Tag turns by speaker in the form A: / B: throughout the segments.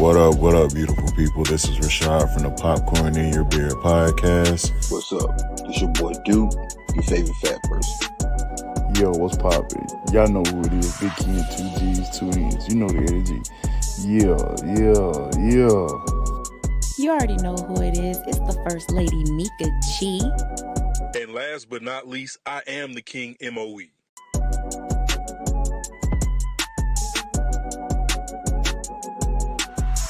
A: What up, beautiful people? This is Rashad from the Popcorn in Your Beer podcast.
B: What's up? It's your boy Duke, your favorite fat person.
C: Yo, what's poppin'? Y'all know who it is. Big King, 2G's, 2 N's. You know the energy. Yeah.
D: You already know who it is. It's the First Lady, Mika G.
E: And last but not least, I am the King MOE.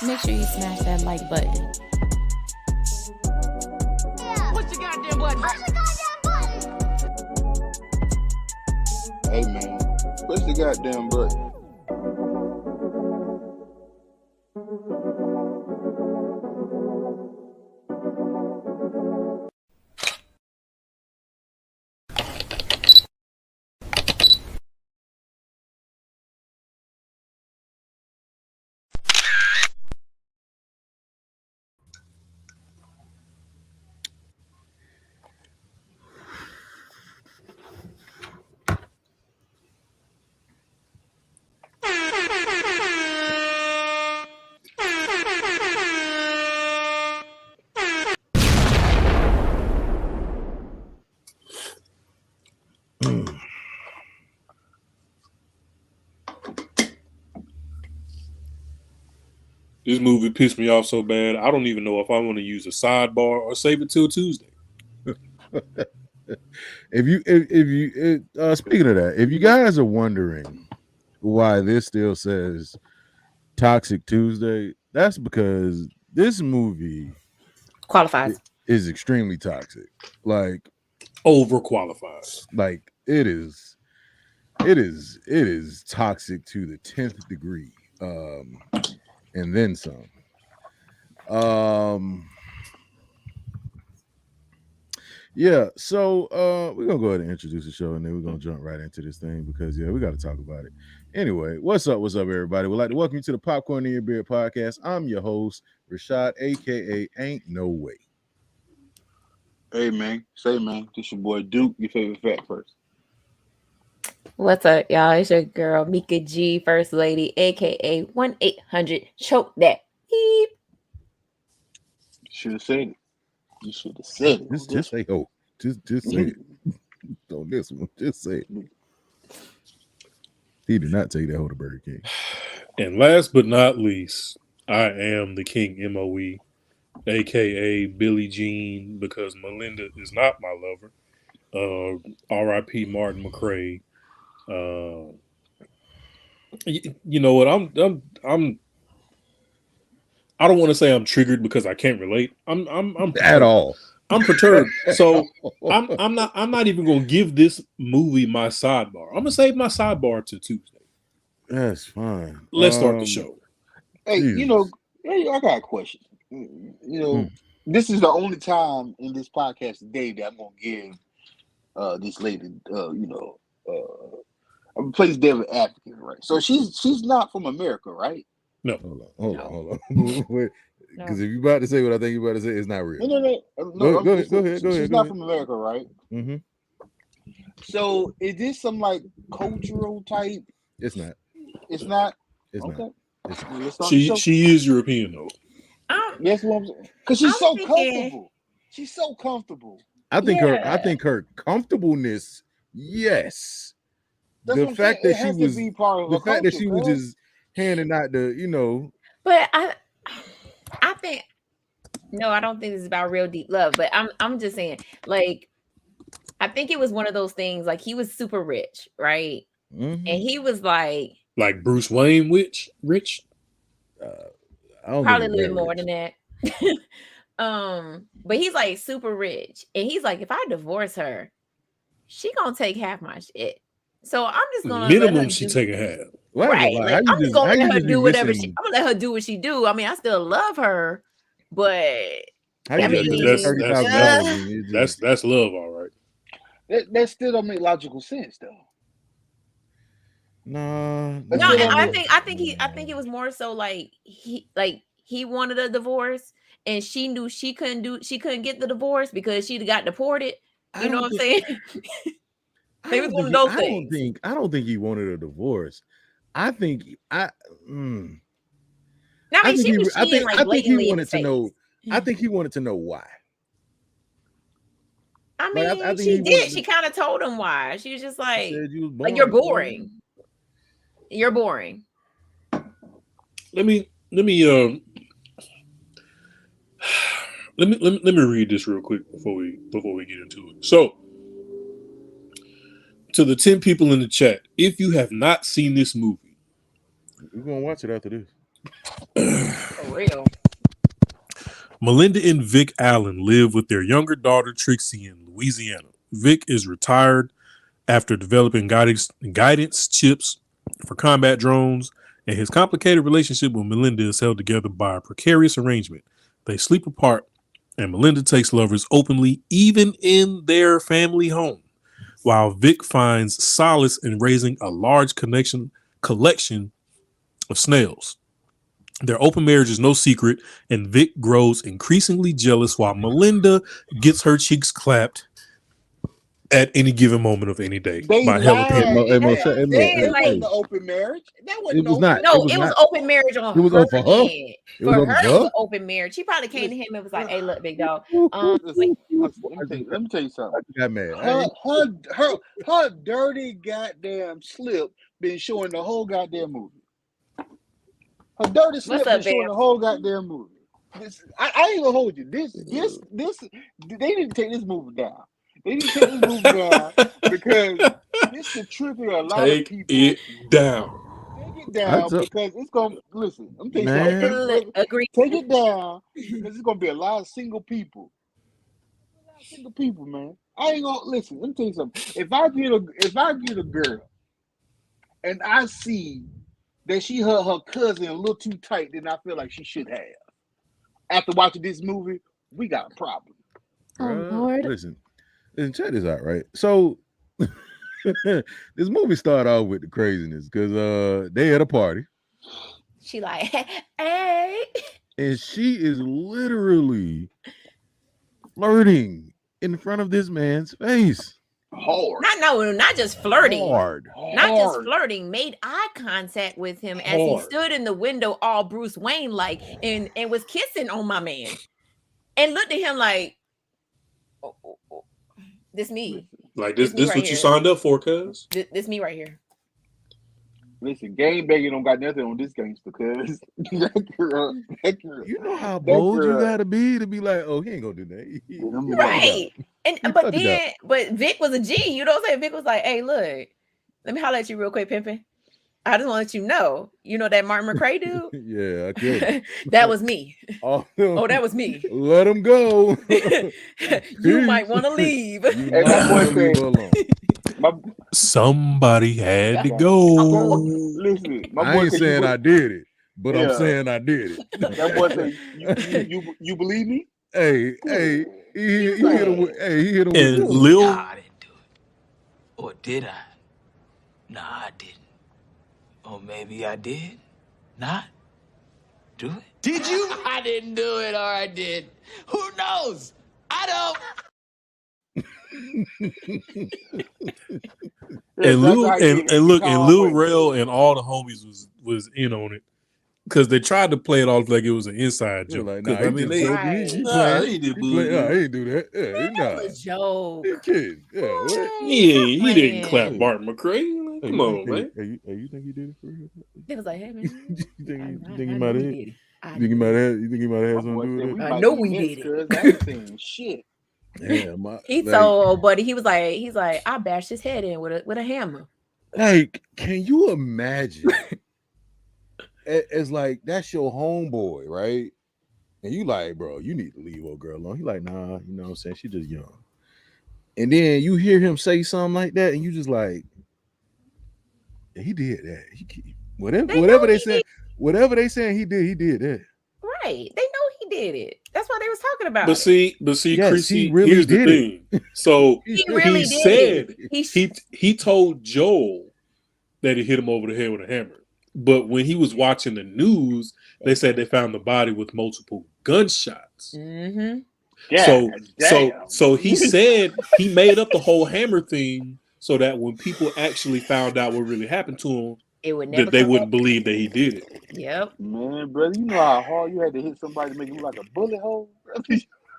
D: Make sure you smash that like button.
F: Push your goddamn button.
B: Hey man, push the goddamn button.
E: This movie pissed me off so bad, I don't even know if I want to use a sidebar or save it till Tuesday.
C: If you speaking of that, if you guys are wondering why this still says Toxic Tuesday, that's because this movie
D: Qualifies.
C: is extremely toxic. Like
E: Overqualified.
C: Like it is toxic to the 10th degree. And then some. Yeah, so we're gonna go ahead and introduce the show and then we're gonna jump right into this thing because we got to talk about it. Anyway, what's up, everybody? We'd like to welcome you to the Popcorn in Your Beer podcast. I'm your host, Rashad, aka Ain't No Way.
B: Hey man, this your boy Duke, your favorite fat person.
D: What's up, y'all? It's your girl, Mika G, First Lady, aka 1-800 choke that beep.
B: Should have said it. You should have said it.
C: Just say just say it. On this one, just say it. He did not take that hold of Burger King.
E: And last but not least, I am the King MOE, aka Billie Jean, because Melinda is not my lover. R.I.P. Martin McCray. You know what? I don't want to say I'm triggered because I can't relate. I'm
C: at all.
E: I'm perturbed. So I'm not even gonna give this movie my sidebar. I'm gonna save my sidebar to Tuesday.
C: That's fine.
E: Let's start the show.
B: Hey,
C: Jesus.
B: I got a question. This is the only time in this podcast today that I'm gonna give this lady I'm gonna play devil advocate, right? So she's not from America, right?
E: No.
C: Hold on. Because if you're about to say what I think you're about to say, it's not real.
B: No.
C: Go ahead.
B: She's not from America, right?
C: Mm-hmm.
B: So is this some like cultural type?
C: It's not.
B: It's not.
C: It's
B: okay.
C: not.
E: She is European though.
B: That's what I'm saying. Because she's so comfortable. She's so comfortable.
C: I think her comfortableness. Yes.
B: That's
C: the fact that she was that she was just handing out
D: But I think no, I don't think this is about real deep love. But I'm just saying, like, I think it was one of those things. Like, he was super rich, right? Mm-hmm. And he was like
E: Bruce Wayne, rich.
D: Probably a little more than that. But he's like super rich, and he's like, if I divorce her, she gonna take half my shit. So I'm just gonna
E: minimum she take a half.
D: Right. Like, I'm just gonna let her do whatever I'm gonna let her do what she do. I mean, I still love her, but
E: that's love, all right.
B: That still don't make logical sense though.
C: No,
D: I think it was more so like he wanted a divorce and she knew she couldn't get the divorce because she'd got deported. You know what I'm saying? Maybe it's one of those things.
C: I don't think he wanted a divorce. I think
D: I mean, she was
C: I
D: cheating like
C: think he
D: blatantly in
C: wanted
D: his
C: to know.
D: face.
C: I think he wanted to know why.
D: I
C: Like,
D: mean,
C: I think
D: she
C: he
D: did.
C: wanted
D: She
C: to-
D: kind of told him why. She was just
C: He
D: like,
C: said you was
D: you're
C: boring.
D: boring. You're boring.
E: Let me let me read this real quick before we get into it. So, to the 10 people in the chat, if you have not seen this movie,
C: We're gonna watch it after this.
D: For real.
E: Melinda and Vic Allen live with their younger daughter Trixie in Louisiana. Vic is retired after developing guidance chips for combat drones, and his complicated relationship with Melinda is held together by a precarious arrangement. They sleep apart, and Melinda takes lovers openly, even in their family home, while Vic finds solace in raising a large collection of snails. Their open marriage is no secret, and Vic grows increasingly jealous while Melinda gets her cheeks clapped at any given moment of any day
B: They
E: by hella
B: lied.
E: people.
C: Hey, Mo,
B: That
D: saying, like-
B: wasn't an open marriage. That
C: It
B: wasn't
C: was
B: open.
C: not.
D: No,
C: It
D: it was
C: was
D: open marriage on
C: It was
D: her
C: open for her?
D: end.
C: It was
D: For
C: open
D: her,
C: for
D: it was
C: her?
D: an open marriage. She probably came to him and was like, "Hey, look, big dog.
B: Listen, let me tell you something.
C: I got mad.
B: Her dirty goddamn slip been showing the whole goddamn movie. Her dirty slip
D: up,
B: been showing
D: babe?
B: the whole goddamn movie. I ain't gonna hold you. This they need to take this movie down. They need to take this movie down because this could trigger a lot of
E: Take
B: people.
E: it down.
B: Take it down because it's gonna listen. I'm telling you
C: Man.
B: something.
D: Agree.
B: Take it down because it's gonna be a lot of single people. A lot of single people, man. I ain't gonna listen. Let me tell you something. If I get a girl and I see that she held her cousin a little too tight than I feel like she should have. After watching this movie, we got a problem.
D: Oh, Lord.
C: Listen, check this out, right? So this movie started off with the craziness because they at a party.
D: She like, hey.
C: And she is literally flirting in front of this man's face.
B: Hard.
D: Not just flirting.
C: Hard.
D: Not just flirting, made eye contact with him as he stood in the window all Bruce Wayne like and was kissing on my man. And looked at him like, this me.
E: Like this
D: right
E: what
D: here.
E: you signed up for, cuz?
D: This me right here.
B: Listen, game begging don't got nothing on this gangster, cuz that girl.
C: You know how bold you gotta be like, oh, he ain't gonna do that.
D: Right. But Vic was a G. You know what I'm saying? Vic was like, hey, look, let me holler at you real quick, pimpin'. I just want to let you know. You know that Martin McRae dude?
C: Yeah, I get
D: that was me.
C: Oh,
D: that was me.
C: Let him go.
D: You might want to leave.
B: Hey, my boy said,
E: somebody had to go.
B: Listen, my boy
C: I ain't saying I did it, but I'm saying I did it.
B: That boy said, you believe me?
C: Hey, he hit him with, he hit him
E: and
C: with
E: Lil.
F: Nah, I didn't do it. Or did I? Nah, I didn't. Or maybe I did not do it. Did you? I didn't do it, or I did. Who knows? I don't.
E: And Lil Rel and all the homies was in on it because they tried to play it off like it was an inside joke.
C: Like,
E: nah,
C: he did
E: that.
C: He ain't do that. Yeah,
D: That was a joke.
C: He kidding. Yeah, what?
E: He didn't clap Martin McRae. Like, come on, man.
C: Hey, you think he did it for real?
D: He was like, hey, man.
C: You think he might have? You think he might have something to do with it?
D: I know we did it.
B: I ain't saying shit.
C: Yeah,
D: he told old buddy, he's like, I bashed his head in with a hammer.
C: Like, can you imagine? It's like that's your homeboy, right? And you like, bro, you need to leave old girl alone. He like, nah, you know what I'm saying? She just young. And then you hear him say something like that, and you just like, yeah, he did that. Whatever they saying he did that.
D: Right. They know he did it. That's why they was talking about
E: but see,
C: yes,
E: Chrissy,
C: he really
E: here's
C: did
E: the thing. So
D: he really
E: said
D: it.
E: he told Joel that he hit him over the head with a hammer. But when he was watching the news, they said they found the body with multiple gunshots.
D: Mm-hmm.
B: Yeah,
E: so he said he made up the whole hammer thing so that when people actually found out what really happened to him,
D: It would never
E: that they
D: come
E: wouldn't
D: back.
E: believe that he did it.
D: Yep.
B: Man, brother, you know how hard you had to hit somebody to make it look like a bullet hole?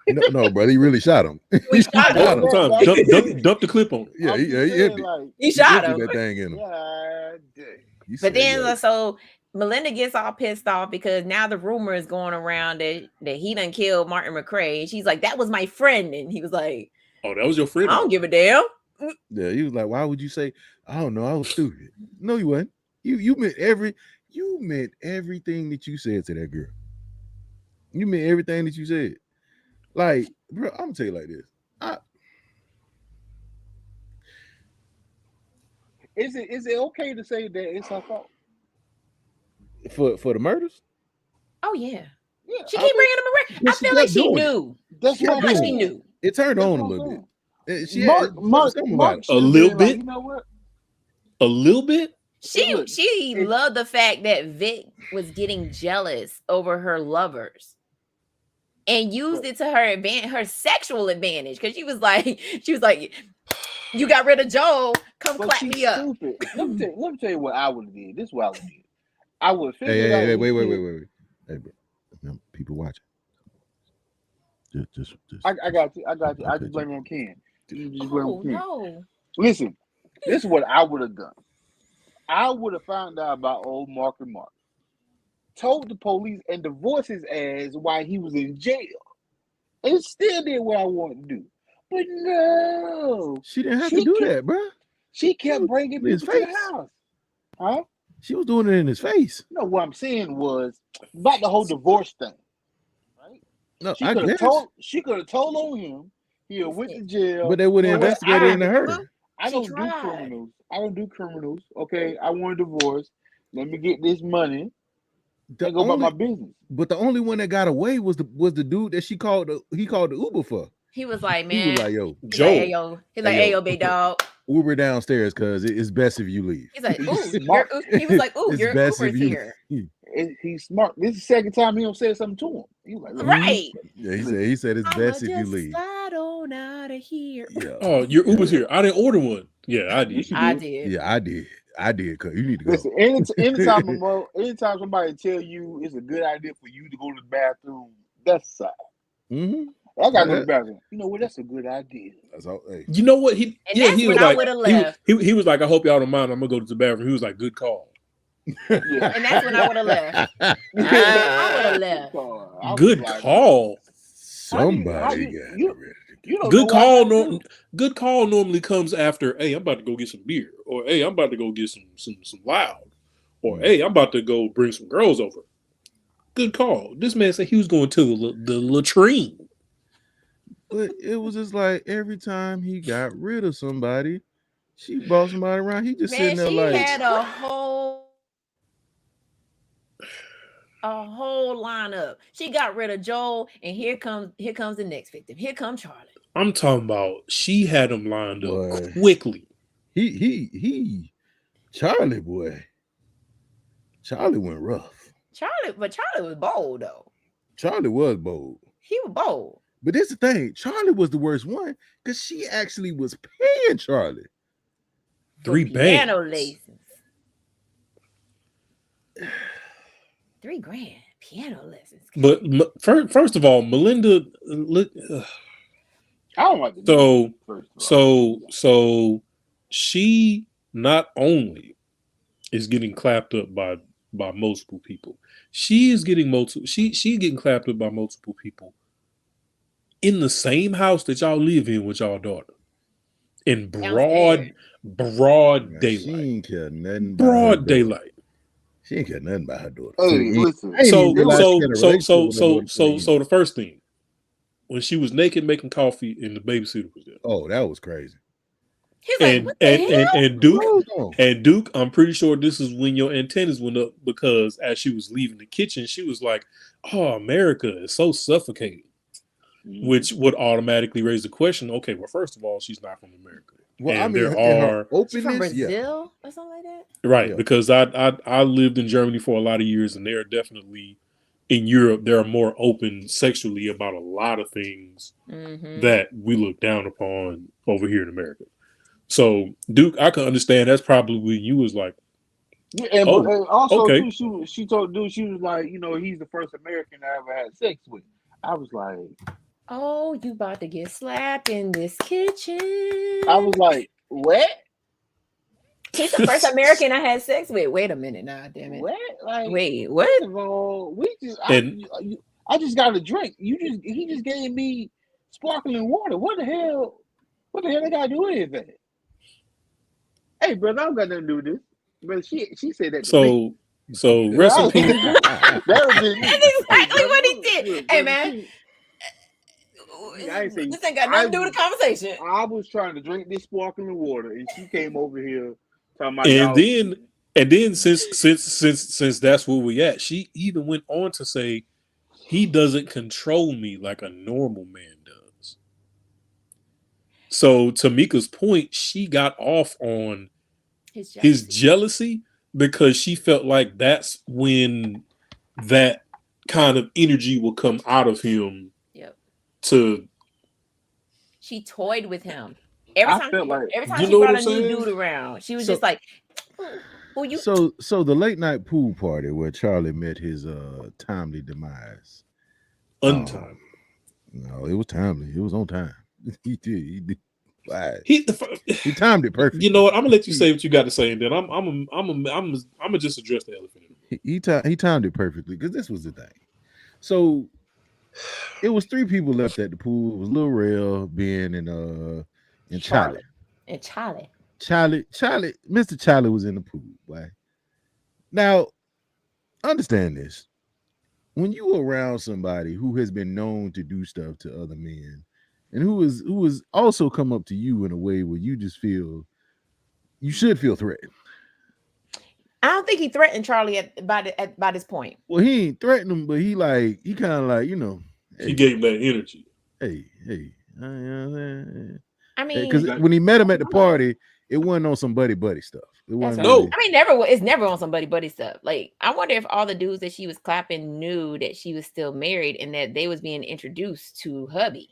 C: No, brother, he really shot him.
D: We
C: He
D: shot
B: know
D: him.
B: that,
E: Sometimes
B: but I'm just saying.
E: dump the clip on him.
C: Yeah,
B: I'm
C: he
B: just saying,
C: emptied.
B: like,
D: He shot
C: emptied
D: him.
C: that thing in him.
B: God dang.
C: He
D: But
C: said,
D: then
C: yeah.
D: so Melinda gets all pissed off because now the rumor is going around that he done killed Martin McRae. And she's like, that was my friend. And he was like,
E: Oh, that was your
D: I
E: friend.
D: don't give a damn.
C: Yeah, he was like, why would you say, I don't know, I was stupid. No, you wasn't. You meant everything that you said to that girl. You meant everything that you said. Like, bro, I'm gonna tell you like this.
B: Is it okay to say that it's her fault?
C: For the murders?
D: Oh, yeah.
B: Yeah,
D: She keep bringing him around. I
C: she
D: feel like
C: kept
D: she
C: doing it.
D: knew.
B: That's
C: She
B: what
C: kept
B: I'm
C: doing
D: She
B: saying.
D: knew.
C: It turned
B: That's
C: on a
B: what I'm
C: little
B: saying.
C: bit. She
B: Mark
C: had something about it.
B: should've
E: A little
B: been like,
E: bit?
B: you know what?
E: A little bit.
B: Look,
D: She loved the fact that Vic was getting jealous over her lovers and used it to her sexual advantage. Because she was like, you got rid of Joel, come
B: but
D: clap
B: she's
D: me up.
B: stupid. Let me tell you what I would have did. This is what I would have did. I would figure
C: Hey,
B: it out.
C: wait. Hey, bro. Now, people watching. Just
B: I got you. I
C: Okay,
B: just blame it on Ken.
D: Oh, no.
B: Listen, this is what I would have done. I would have found out about old Mark and Mark, told the police, and divorced his ass while he was in jail, and still did what I wanted to do. But no,
C: She didn't have to do that, bro.
B: She kept bringing
C: in his
B: people to the
C: face.
B: house. Huh?
C: She was doing it in his face.
B: No, what I'm saying was about the whole divorce thing. Right?
C: No,
B: She
C: I
B: could have
C: guess.
B: told on him. He went to jail.
C: But they would have
B: You know what?
C: investigated into her.
B: I
D: She
B: don't do
D: tried.
B: criminals. I don't do criminals. Okay, I want a divorce. Let me get this money and go about my business.
C: But the only one that got away was the dude that he called the Uber for.
D: He was like, man.
C: He was like, yo,
E: Joel.
D: He's like, hey, yo, big dog.
C: Uber downstairs because it's best if you leave.
D: He's like, ooh,
B: Smart.
D: he was like, ooh,
C: It's
D: your
C: best
D: Uber's
C: if you
D: here.
B: He's smart. This is the second time he don't say something to him. He was like, look,
D: Right.
C: Yeah, he said it's best if you leave.
D: Slide on out of here.
C: Yeah.
E: Oh, your Uber's here. I didn't order one. Yeah, I did.
D: I did.
C: Yeah, I did. Cause you need to go.
B: Listen, anytime somebody tell you it's a good idea for you to go to the bathroom, that's a sign.
C: Mm-hmm.
B: I gotta go to the bathroom. You know what? That's a good idea.
C: That's all. Hey.
E: You know what? He was
D: I
E: like,
D: would have left.
E: he was like, I hope y'all don't mind. I'm gonna go to the bathroom. He was like, good call.
B: Yeah.
D: And that's when I would have left. I would have left.
E: Good call.
C: Somebody got ready.
E: Good call. Good call normally comes after, hey, I'm about to go get some beer, or hey, I'm about to go get some loud, or hey, I'm about to go bring some girls over. Good call. This man said he was going to the latrine.
C: But it was just like every time he got rid of somebody, she brought somebody around. He just sitting there
D: she
C: like
D: had a whole lineup. She got rid of Joel, and here comes the next victim. Here comes Charlie.
E: I'm talking about she had him lined up quickly.
C: Charlie boy. Charlie went rough.
D: Charlie was bold though.
C: Charlie was bold.
D: He was bold.
C: But this is the thing. Charlie was the worst one because she actually was paying Charlie.
E: 3
D: piano
E: bands.
D: lessons. $3,000 piano lessons.
E: But first of all, Melinda.
B: I don't like the
E: So she not only is getting clapped up by multiple people, she is getting she's getting clapped up by multiple people in the same house that y'all live in with y'all daughter. In broad daylight.
C: She ain't care nothing.
E: Broad daylight.
C: She ain't care nothing about her daughter.
B: Hey, listen.
E: So the first thing, when she was naked making coffee and the babysitter was there.
C: Oh, that was crazy.
D: He's like, what the hell?
E: And Duke, I'm pretty sure this is when your antennas went up, because as she was leaving the kitchen, she was like, "Oh, America is so suffocating," which would automatically raise the question. Okay, well, first of all, she's not from America.
C: Well,
E: and
C: I mean,
E: there are
D: she's from Brazil or something like that,
E: right? Yeah. Because I lived in Germany for a lot of years, and they're definitely in Europe. They're more open sexually about a lot of things that we look down upon over here in America. So, Duke, I can understand that's probably when you was like,
B: Yeah, and,
E: Oh,
B: and also
E: okay.
B: too, she told dude she was like, he's the first American I ever had sex with. I was like,
D: Oh, you about to get slapped in this kitchen.
B: I was like, what?
D: He's the first American I had sex with. Wait a minute now, damn it.
B: What? Like,
D: Wait,
B: first
D: what?
B: of all,
E: And
B: I just got a drink. He just gave me sparkling water. What the hell? What the hell I got to do with anything? Hey, brother, I don't got nothing to do with this. But she said that to me.
E: so rest in peace.
B: That would be me.
D: That's exactly
B: Hey,
D: what he
B: brother,
D: did.
B: look,
D: Hey,
B: brother,
D: man.
B: I ain't say
D: This ain't got nothing to do with the conversation.
B: I was trying to drink this sparkling water, and she came over here talking about
E: And
B: y'all.
E: then since that's where we at, she even went on to say he doesn't control me like a normal man does. So Tamika's point, she got off on his jealousy because she felt like that's when that kind of energy will come out of him.
D: Yep.
E: To
D: She toyed with him. Every time
E: you
D: she
E: know what
D: brought
E: I'm
D: a new
E: saying?
D: dude around, she was just like, "Who you?"
C: So the late night pool party where Charlie met his timely demise.
E: Untimed.
C: No, it was timely. It was on time. He did.
E: He
C: timed it perfectly.
E: You know what? I'm gonna let you say what you got to say, and then I'm gonna just address the elephant in the room.
C: He timed it perfectly because this was the thing. So it was 3 people left at the pool. It was Lil Rel, Ben, and Charlie.
D: And Charlie.
C: Mr. Charlie was in the pool. Right? Now, understand this. When you around somebody who has been known to do stuff to other men, and who is also come up to you in a way where you just feel you should feel threatened.
D: I don't think he threatened Charlie by this point.
C: Well, he ain't threatened him, but he kind of like,
E: hey, he gave him that energy.
C: Hey,
D: I mean,
C: because when he met him at the party, it wasn't on some buddy stuff. It wasn't.
E: No,
D: I mean, it's never on some buddy stuff. Like, I wonder if all the dudes that she was clapping knew that she was still married and that they was being introduced to hubby.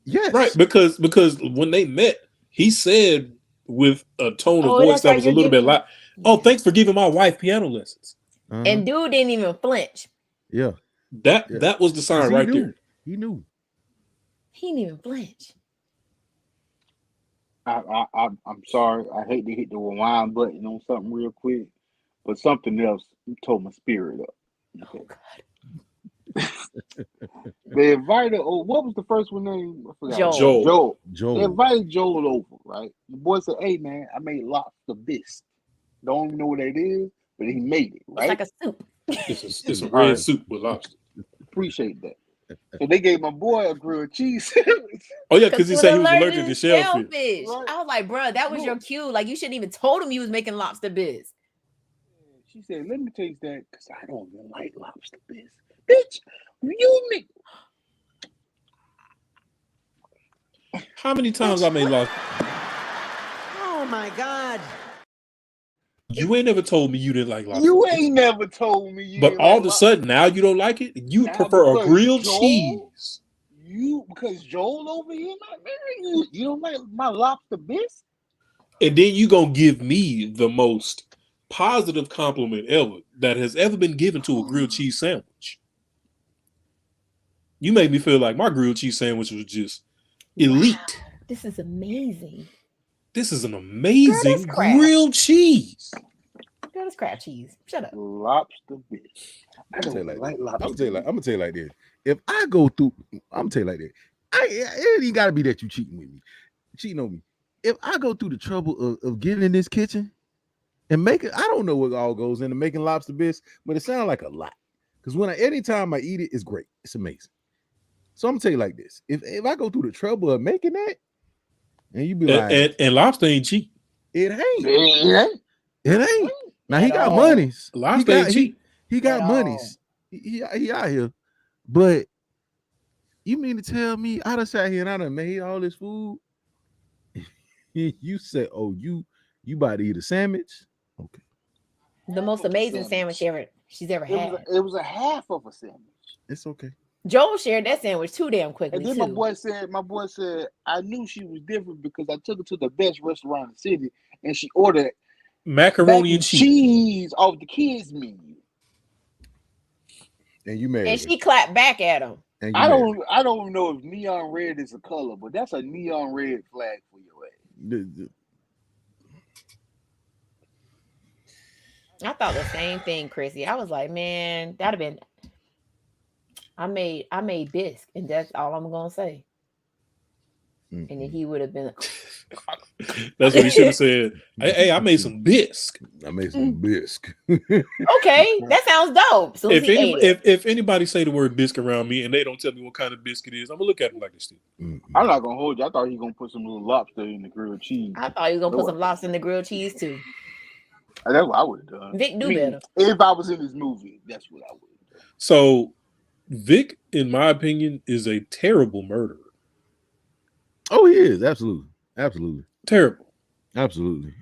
C: Yes,
E: right. Because when they met, he said with a tone of voice that was a little bit like, "Oh, thanks for giving my wife piano lessons."
D: And dude didn't even flinch.
C: Yeah,
E: that was the sign right there.
C: He knew.
D: He didn't even flinch.
B: I'm sorry. I hate to hit the rewind button on something real quick, but something else told my spirit up. Okay.
D: Oh, God.
B: They invited. Oh, what was the first one name? I forgot.
E: Joel.
B: They invited Joel over, right? The boy said, "Hey, man, I made lobster bisque. Don't even know what that is, but he made it. Right?
D: It's like a soup.
E: It's a red soup with lobster.
B: Appreciate that." So they gave my boy a grilled cheese sandwich.
E: Oh yeah, because he said he was allergic to shellfish.
D: Right. I was like, bro, that was your cue. Like, you shouldn't even told him you was making lobster bisque.
B: She said, "Let me taste that, because I don't even like lobster bisque, bitch. You make."
E: How many times I made lobster?
F: Oh my God.
E: You ain't never told me you didn't like lobster.
B: You ain't never told me.
E: But all of a sudden, now you don't like it. You prefer a grilled cheese.
B: Because Joel over here not married you don't like my lobster bisque.
E: And then you gonna give me the most positive compliment ever that has ever been given to a grilled cheese sandwich. You made me feel like my grilled cheese sandwich was just elite.
D: Wow, this is amazing.
E: This is an amazing grilled cheese.
D: Girl, it's crab cheese. Shut up.
B: Lobster bisque.
C: I'm gonna tell you like this. If I go through, I'm gonna tell you like this. It ain't gotta be that you cheating with me, cheating on me. If I go through the trouble of getting in this kitchen and making, I don't know what all goes into making lobster bisque, but it sounds like a lot. Because anytime I eat it, it's great. It's amazing. So I'm gonna tell you like this: if I go through the trouble of making that, and you be like,
E: and lobster ain't cheap.
C: It ain't. Now he got monies.
E: Lobster ain't cheap.
C: He got monies. He out here. But you mean to tell me I done sat here and I done made all this food? You said, "Oh, you about to eat a sandwich?" Okay.
D: The most amazing sandwich she's ever had.
B: It was a half of a sandwich.
C: It's okay.
D: Joel shared that sandwich too damn quickly.
B: And then my boy said, I knew she was different because I took her to the best restaurant in the city and she ordered
E: macaroni and cheese
B: off the kids menu.
C: And you married
D: And
C: her.
D: she clapped back at him.
C: And you
B: I
C: married
B: don't know if neon red is a color, but that's a neon red flag for your ass.
D: I thought the same thing, Chrissy. I was like, man, that'd have been. I made bisque, and that's all I'm gonna say. And then he would have been.
E: That's what he should have said. Hey, I made some bisque.
C: I made some bisque.
D: Okay, that sounds dope. So
E: if anybody say the word bisque around me and they don't tell me what kind of bisque it is, I'm gonna look at them like this.
B: I'm not gonna hold you. I thought he was gonna put some little lobster in the grilled cheese.
D: I thought he was gonna put some lobster in the grilled cheese too.
B: That's what I would have done.
D: Vic do better.
B: If I was in this movie, that's what I would have done.
E: So Vic, in my opinion, is a terrible murderer.
C: Oh, he is. Absolutely.
E: Terrible.
C: Absolutely.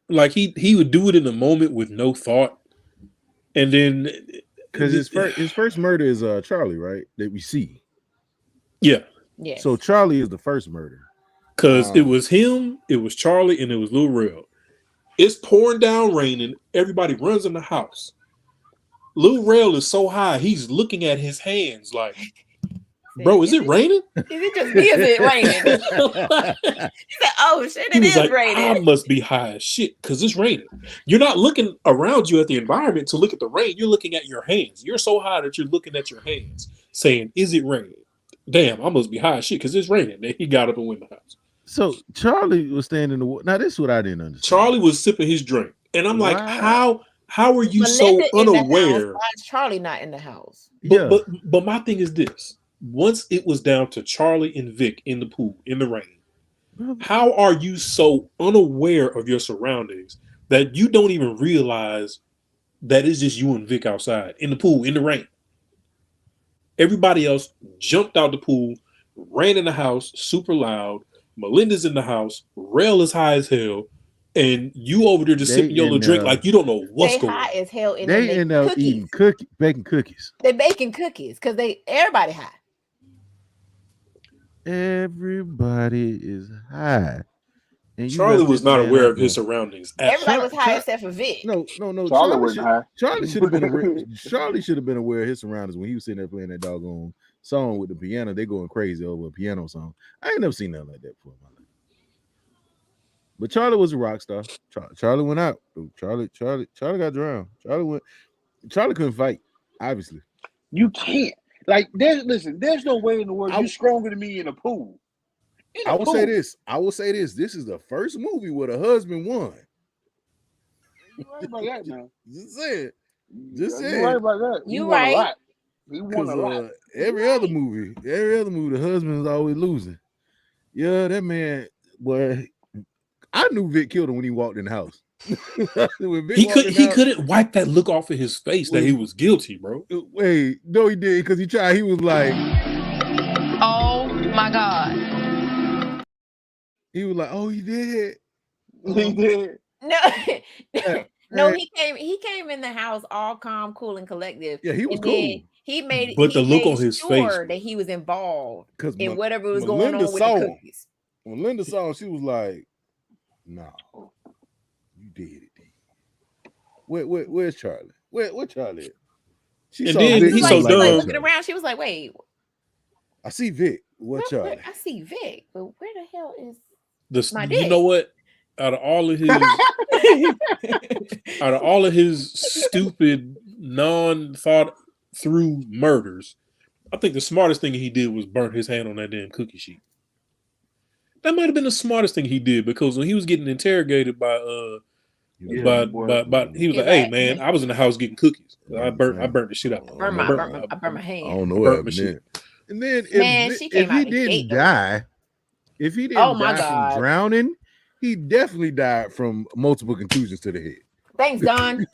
E: Like he would do it in the moment with no thought. And then
C: because his first murder is Charlie, right? That we see.
E: Yeah.
D: Yeah.
C: So Charlie is the first murder.
E: Because it was him, it was Charlie, and it was Lil Rel. It's pouring down raining. Everybody runs in the house. Lil Rel is so high, he's looking at his hands like, bro, is it raining?
D: Is it just me? Is it raining? He said, oh shit, it is
E: like,
D: raining.
E: I must be high as shit because it's raining. You're not looking around you at the environment to look at the rain. You're looking at your hands. You're so high that you're looking at your hands saying, is it raining? Damn, I must be high as shit because it's raining. Then he got up and went in the house.
C: So Charlie was standing in the water. Now, this is what I didn't understand.
E: Charlie was sipping his drink. And I'm like, how are you
D: Melinda
E: so unaware?
D: Why is Charlie not in the house?
E: But my thing is this. Once it was down to Charlie and Vic in the pool, in the rain, how are you so unaware of your surroundings that you don't even realize that it's just you and Vic outside, in the pool, in the rain? Everybody else jumped out the pool, ran in the house, super loud. Melinda's in the house. Rel is high as hell. And you over there just sipping your little drink like you don't know what's going on.
D: They high as hell.
C: They end up eating baking cookies.
D: They baking cookies because everybody high.
C: Everybody is high.
E: And Charlie was not aware of his surroundings.
D: Everybody was high except for Vic.
C: No.
B: Charlie wasn't high.
C: Charlie should have been aware. Charlie should have been aware of his surroundings when he was sitting there playing that doggone song with the piano. They going crazy over a piano song. I ain't never seen nothing like that before in my life. But Charlie was a rock star. Charlie went out. Charlie got drowned. Charlie couldn't fight. Obviously,
B: you can't. Like, there's no way in the world you're stronger than me in a pool.
C: I will say this. This is the first movie where the husband won.
B: You right about that, man.
C: Just saying.
B: You right about that.
D: You right.
B: He won a lot.
C: Every other movie, the husband is always losing. Yeah, that man. Boy, I knew Vic killed him when he walked in the house.
E: He couldn't wipe that look off of his face that he was guilty, bro.
C: Wait, no, he did because he tried. He was like,
G: "Oh my god!"
C: He was like, "Oh, he did.
B: He did."
D: No, he came in the house all calm, cool, and collective.
C: Yeah, he was cool.
D: He made,
E: but the look on his face
D: that he was involved in whatever was
C: Melinda
D: going on with the cookies.
C: When Linda saw him, she was like, "No, you did it. Where's Charlie? Where Charlie?"
E: She saw Vic. He's so dumb.
D: Looking around, she was like, "Wait,
C: I see Vic. What Charlie?
D: I see Vic, but where the hell is my
E: dick? You know what? Out of all of his stupid, non-thought through murders, I think the smartest thing he did was burn his hand on that damn cookie sheet. That might have been the smartest thing he did, because when he was getting interrogated by he was like, "Hey man, I was in the house getting cookies. I burnt the shit out.
D: I burnt my hand.
C: I don't know what happened. And then if he didn't die from drowning, he definitely died from multiple contusions to the head.
D: Thanks, Don.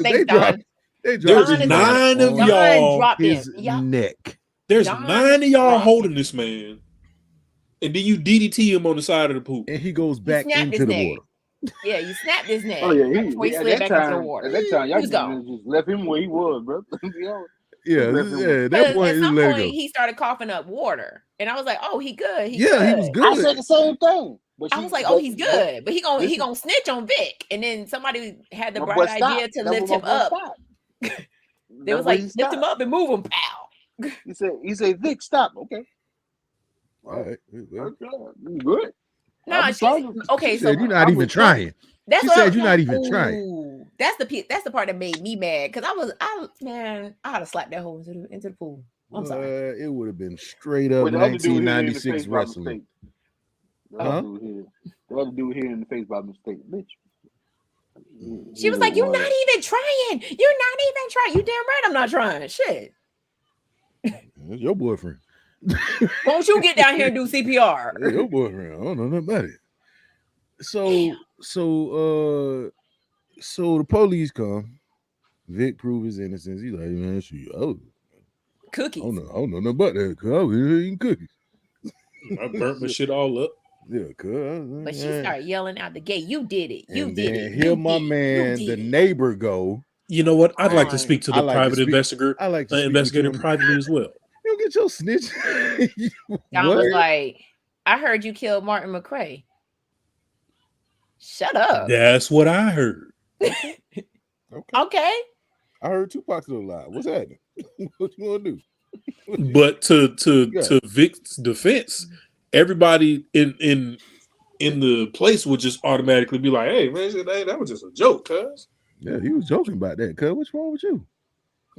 D: Thanks, Don.
E: There's 9 of y'all.
C: His neck.
E: There's 9 of y'all holding this man, and then you DDT him on the side of the pool,
C: and he goes back into the water.
D: Yeah, you snapped his neck.
B: Oh yeah,
D: he slid back into the water.
B: At that time, y'all just left him where he was, bro.
C: Yeah, that point,
D: at some point he started coughing up water, and I was like, "Oh, he good."
C: He was good.
B: I said the same thing. But
D: I was like, oh, he's good, but he gonna snitch on Vic, and then somebody had the bright idea to lift him up. They was like, lift him up and move him, pow.
B: He said, Vic, stop. Okay.
C: All right.
B: Good.
D: No, okay. So
C: you're not even trying. She said you're not even trying.
D: That's the part that made me mad because I I'd have slapped that hole into the pool. I'm sorry.
C: It would have been straight up 1996 wrestling.
B: The other dude hit in the face by mistake, bitch.
D: She was like, "You're not even trying. You're not even trying. You damn right, I'm not trying. Shit.
C: It's your boyfriend.
D: Won't you get down here and do CPR?
C: It's your boyfriend. I don't know nothing about it. So the police come. Vic prove his innocence. He's like, man,
D: cookies.
C: I don't know nothing about that. Cause I was eating cookies.
E: I burnt my shit all up.
C: Yeah,
D: but she started yelling out the gate. You did it. You did it.
C: Here, my man, the neighbor go.
E: You know what? I'd like to speak to the private investigator.
C: I like to
E: investigator privately as well.
C: You don't get your snitch.
D: John was like, I heard you killed Martin McRae. Shut up.
E: That's what I heard.
D: Okay.
C: I heard Tupac's still alive. What's happening? What you want to do?
E: But to Vic's defense, everybody in the place would just automatically be like, "Hey man, that was just a joke, cuz."
C: Yeah, he was joking about that. Cuz, what's wrong with you?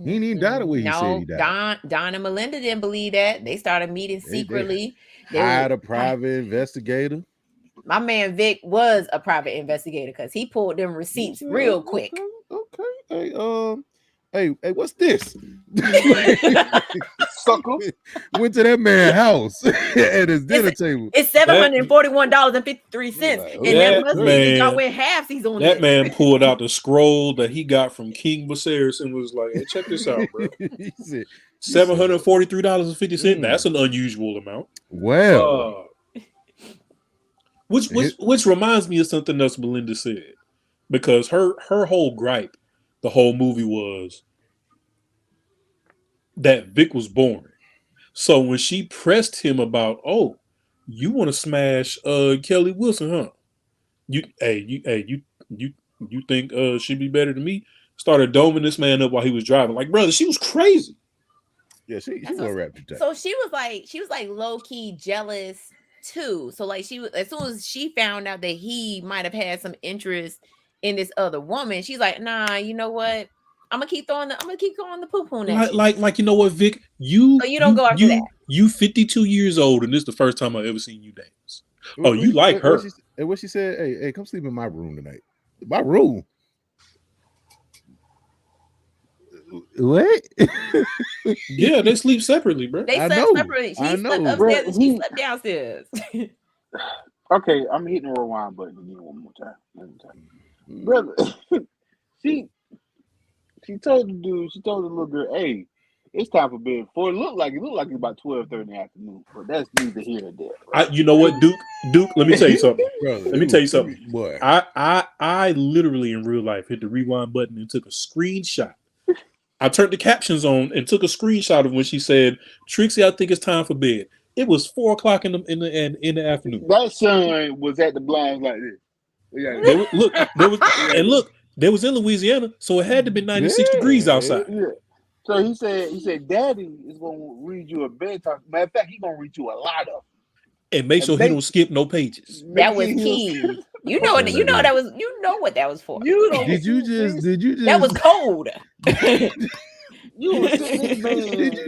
C: He ain't even died the way he said he died.
D: Don and Melinda didn't believe that. They started meeting secretly.
C: They hired a private investigator.
D: My man Vic was a private investigator because he pulled them receipts real quick.
C: Okay. Hey, what's this?
B: Sucker.
C: Went to that man's house at his dinner table.
D: It's $741.53. And that must be y'all went halfsies on
E: that man pulled out the scroll that he got from King Viserys and was like, hey, check this out, bro. He said, $743.50. That's an unusual amount.
C: Well.
E: Which reminds me of something else Melinda said. Because her whole gripe the whole movie was that Vic was boring. So when she pressed him about, oh, you want to smash Kelly Wilson, huh? You think she'd be better than me? Started doming this man up while he was driving. Like, brother, she was crazy.
C: Yeah, she was wrapped up.
D: So she was like low key jealous too. So like she was, as soon as she found out that he might have had some interest in this other woman, she's like, nah, you know what? I'm gonna keep going the poo-poo next.
E: Like you know what, Vic? You
D: don't go after that.
E: You 52 years old, and this is the first time I've ever seen you dance. Oh, you like her.
C: What she said, hey, come sleep in my room tonight. My room. What?
E: Yeah, they sleep separately, bro.
D: They slept separately. She slept upstairs and she slept downstairs.
B: Okay, I'm hitting the rewind button again one more time. Brother, she told the little girl, hey, it's time for bed. It looked like it's about 12:30 in the afternoon, but that's neither here nor there. Right?
E: You know what, Duke, let me tell you something. Boy. I literally in real life hit the rewind button and took a screenshot. I turned the captions on and took a screenshot of when she said, Trixie, I think it's time for bed. It was 4:00 in the afternoon.
B: That son was at the blinds like this.
E: Yeah. There was in Louisiana, so it had to be 96 degrees outside.
B: Yeah. So he said, Daddy is gonna read you a bedtime. Matter of fact, he's gonna read you a lot of.
E: And make sure he don't skip no pages.
D: That was key. You know what that was for.
C: Did you just
D: that was cold.
C: Did you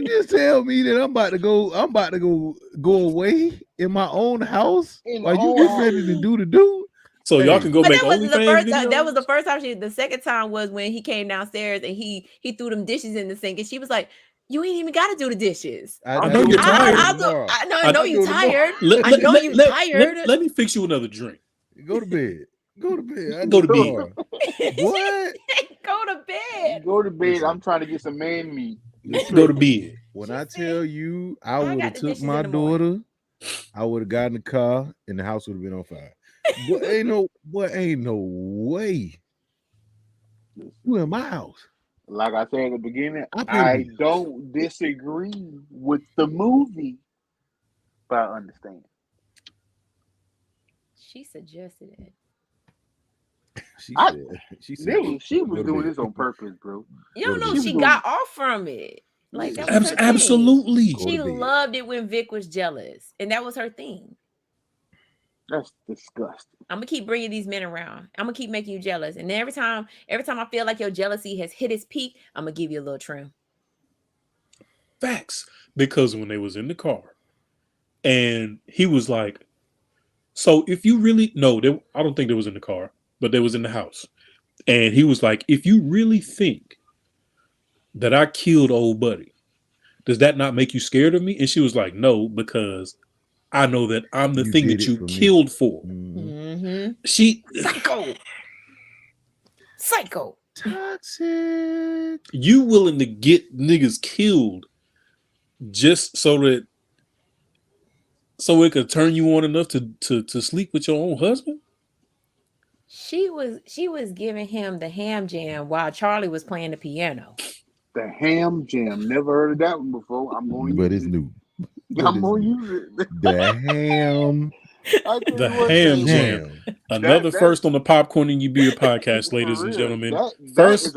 C: just tell me that I'm about to go away in my own house while you get ready to do the do?
E: So y'all can go make OnlyFans videos?
D: That was the first time. The second time was when he came downstairs and he threw them dishes in the sink and she was like, you ain't even got to do the dishes.
E: I know you're tired.
D: I know you're tired. I know you're tired.
E: Let me fix you another drink.
C: Go to bed. Go to bed.
E: Go to bed.
C: What?
D: Go to bed.
B: Go to bed. I'm trying to get some man meat.
E: Go to bed.
C: When I tell you, I would have took my daughter. I would have gotten in the car, and the house would have been on fire. But ain't no way. You in my house.
B: Like I said at the beginning, I don't disagree with the movie, but I understand.
D: She suggested it.
C: She
B: I-
C: said. She
B: She
C: said.
B: was
C: Go to
B: doing
C: bed.
B: this on purpose, bro.
D: You
C: Go
D: don't
C: to
D: know
C: bed.
D: she
B: She
D: got off from it. Like that was her thing.
E: Absolutely.
C: Go
D: She
C: to bed.
D: loved it when Vic was jealous, and that was her thing.
B: That's disgusting.
D: I'm gonna keep bringing these men around. I'm gonna keep making you jealous, and every time I feel like your jealousy has hit its peak, I'm gonna give you a little trim.
E: Facts. Because when they was in the car, and he was like, "So if you really I don't think they was in the car, but they was in the house." And he was like, "If you really think that I killed old buddy, does that not make you scared of me?" And she was like, "No, because I know that I'm the
C: You
E: thing
C: did
E: that
C: it
E: you
C: for me.
E: killed for."
D: Mm-hmm.
E: She,
D: Psycho.
C: Toxic.
E: you willing to get niggas killed just so it could turn you on enough to sleep with your own husband?
D: She was giving him the ham jam while Charlie was playing the piano.
B: The ham jam. Never heard of that one before. I'm going to
C: But
B: use
C: it's
B: it.
C: new.
B: I'm going to use it.
C: The ham
B: I tell
E: The
B: you what,
E: ham
B: man,
E: jam.
C: jam.
E: Another
B: that-
E: first on the Popcorn and You Beer podcast,
B: for
E: ladies and
B: real,
E: gentlemen.
B: that
E: First,
B: is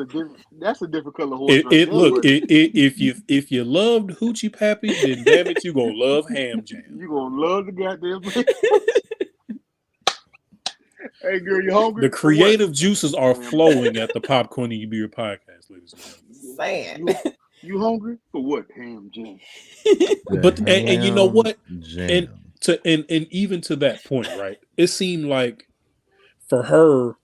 B: that's a different color horse right
E: it
B: there.
E: look
B: But
E: if you loved Hoochie Pappy, then damn it, you gonna love ham jam.
B: you gonna love the goddamn thing. Hey girl, you hungry?
E: The
B: For what?
E: creative juices are
B: Ham.
E: flowing at the Popcorn and You Beer podcast, ladies and gentlemen.
D: Saying.
B: You hungry? For what? Ham jam.
E: But and you know what?
C: Jam.
E: And even to that point, right? It seemed like for her,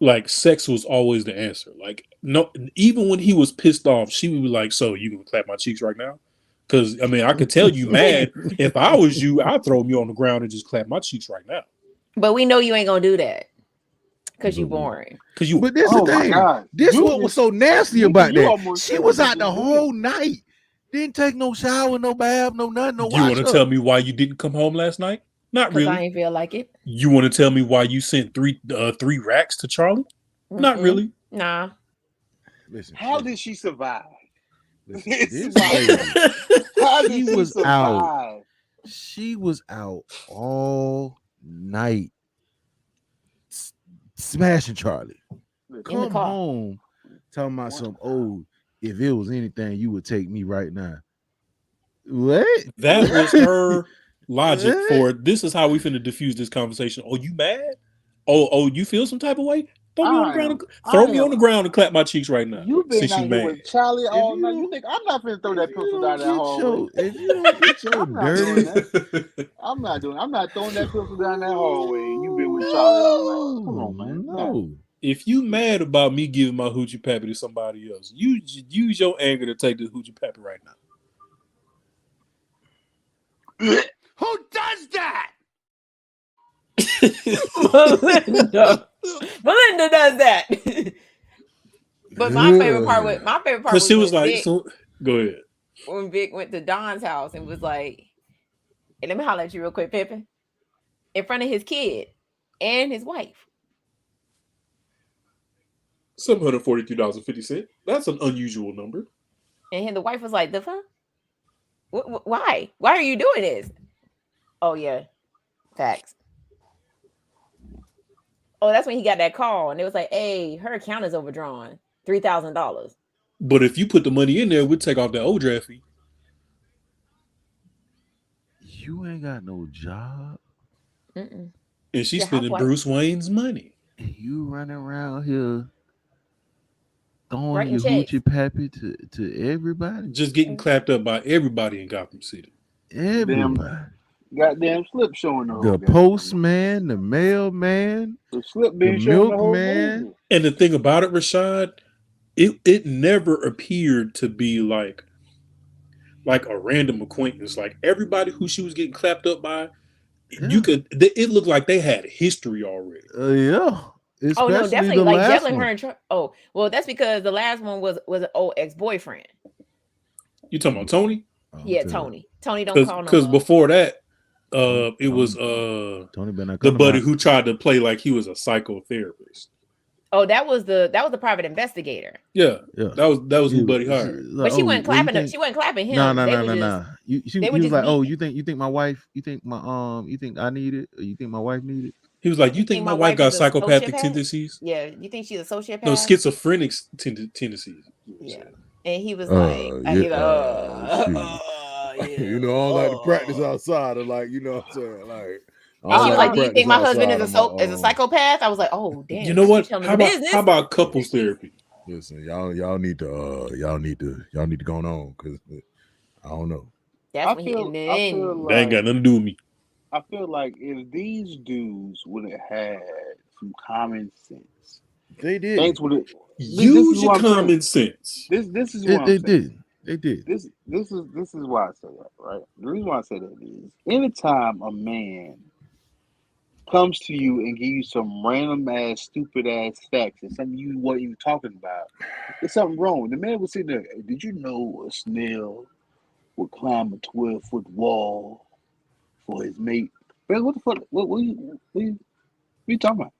E: like sex was always the answer. Like no, even when he was pissed off, she would be like, "So you gonna clap my cheeks right now?" Because I mean, I could tell you mad. If I was you, I'd throw me on the ground and just clap my cheeks right now.
D: But we know you ain't gonna do that because you boring.
E: Because you,
C: But this
B: Oh
C: the
B: my
C: thing.
B: God.
C: This
B: You
C: what was
B: just-
C: so nasty
B: you
C: about that.
B: almost
C: She
B: said
C: was
B: you
C: out the
B: just did.
C: whole night. Didn't take no shower, no bath, no nothing, no
E: you want
C: wash
E: to
C: up.
E: tell me why you didn't come home last night? Not
D: Because I
E: really.
D: ain't feel like it.
E: You want to tell me why you sent three racks to Charlie? Not
D: Mm-mm.
E: really.
D: Nah.
C: Listen,
B: How did she survive?
C: listen,
B: This
C: this
B: is my-
C: lady,
B: How did
C: She
B: she
C: was
B: survive?
C: she was out all night smashing Charlie.
D: In the
C: Come
D: car.
C: home talking about some, oh, if it was anything, you would take me right now. What?
E: That was her logic
C: What?
E: for this is how we finna diffuse this conversation. Oh, you mad? Oh, you feel some type of way? Throw me on the ground. Throw me on the ground and clap my cheeks right now.
B: You've been
E: Since
B: out
E: you
B: here
E: mad.
B: with Charlie all
C: you
B: night.
C: don't-
B: You think I'm not finna throw that
C: If you
B: pistol
C: don't
B: down that
C: get
B: hallway?
C: if you don't get your
B: I'm not doing
C: dirty,
B: that. I'm not throwing that pistol down that hallway. And you've been with Charlie all night. Come on, man.
C: no.
E: If you mad about me giving my hoochie pappy to somebody else, you use your anger to take the hoochie pappy right now.
F: Who does that?
D: Melinda does that. But my favorite part was
E: Because she was like,
D: Vic,
E: so, go ahead.
D: when Vic went to Don's house and was like, "Hey, let me holler at you real quick, Pippin," in front of his kid and his wife.
E: $743.50. That's an unusual number.
D: And the wife was like, "The fuck? Why? Why are you doing this?" Oh yeah, facts. Oh, that's when he got that call, and it was like, "Hey, her account is overdrawn, $3,000."
E: But if you put the money in there, we'd take off that overdraft fee.
C: You ain't got no job.
D: Mm-mm.
E: And she's
D: Yeah,
E: spending
D: housewife.
E: Bruce Wayne's money.
C: You running around here throwing
D: Writing
C: your
D: checks.
C: hoochie pappy to everybody.
E: Just getting clapped up by everybody in Gotham City.
C: Everybody.
B: Goddamn slip showing the whole
C: The
B: goddamn
C: postman, the mailman,
B: The slip being
C: the
B: shown the whole
C: milkman.
B: movie.
E: And the thing about it, Rashad, it never appeared to be like a random acquaintance. Like everybody who she was getting clapped up by, it looked like they had history already.
C: Yeah. Especially
D: Oh no, definitely
C: the
D: like
C: last
D: Devlin
C: one.
D: her. Oh well, that's because the last one was an old ex-boyfriend.
E: You talking about Tony?
C: Oh,
D: Yeah,
C: tell you.
D: Tony don't call no
E: Because
D: more.
E: before that, it
C: Tony-
E: was
C: Tony been not
E: the
C: coming
E: buddy
C: out.
E: who tried to play like he was a psychotherapist.
D: Oh, that was the private investigator.
E: Yeah,
C: Yeah.
E: that was who Buddy
C: She
E: hired.
C: was
D: But
C: like,
D: she
C: oh,
D: wasn't
C: well, you
D: clapping.
C: think?
D: She wasn't clapping
C: No,
D: him.
C: no,
D: They
C: no,
D: were
C: no,
D: just.
C: no.
D: They
C: He
D: were
C: was
D: just
C: like, oh,
D: meeting.
C: you think my wife? You think my you think I need it? Or you think my wife need it?
E: He was like, "You
D: You
E: think
D: think
E: my
D: my
E: wife
D: wife
E: got
D: is a
E: psychopathic
D: sociopath?
E: tendencies?
D: Yeah. You think she's a
E: No,
D: sociopath?
E: schizophrenic tendencies."
D: Yeah. And he was like,
C: Yeah.
D: he's like,
C: Shoot.
D: yeah.
C: You know, I don't like to practice outside of like, you know what I'm saying? Like, I
D: And
C: don't
D: she was
C: like
D: like,
C: to
D: "Do you think
C: practice
D: my husband
C: outside
D: is
C: of my
D: a psychopath?" I was like, "Oh, damn!
E: You know
D: She
E: what?
D: telling the business."
E: How about couples therapy?
C: Listen, y'all need to go on because I don't know.
D: That's
B: I
D: when
B: feel
D: he
E: That ain't
B: like
E: got nothing to do with me.
B: I feel like if these dudes would have had some common sense,
C: They did.
B: things would have. This
E: Use
B: is
E: your
B: what I'm saying.
E: common sense.
B: This is what I'm
C: They
B: saying.
C: did.
B: This is why I say that, right? The reason why I say that is anytime a man comes to you and give you some random ass, stupid ass facts and something you weren't even talking about, there's something wrong. The man was sitting there. "Hey, did you know a snail would climb a 12-foot wall for his mate?" Man, what the fuck? What you talking about?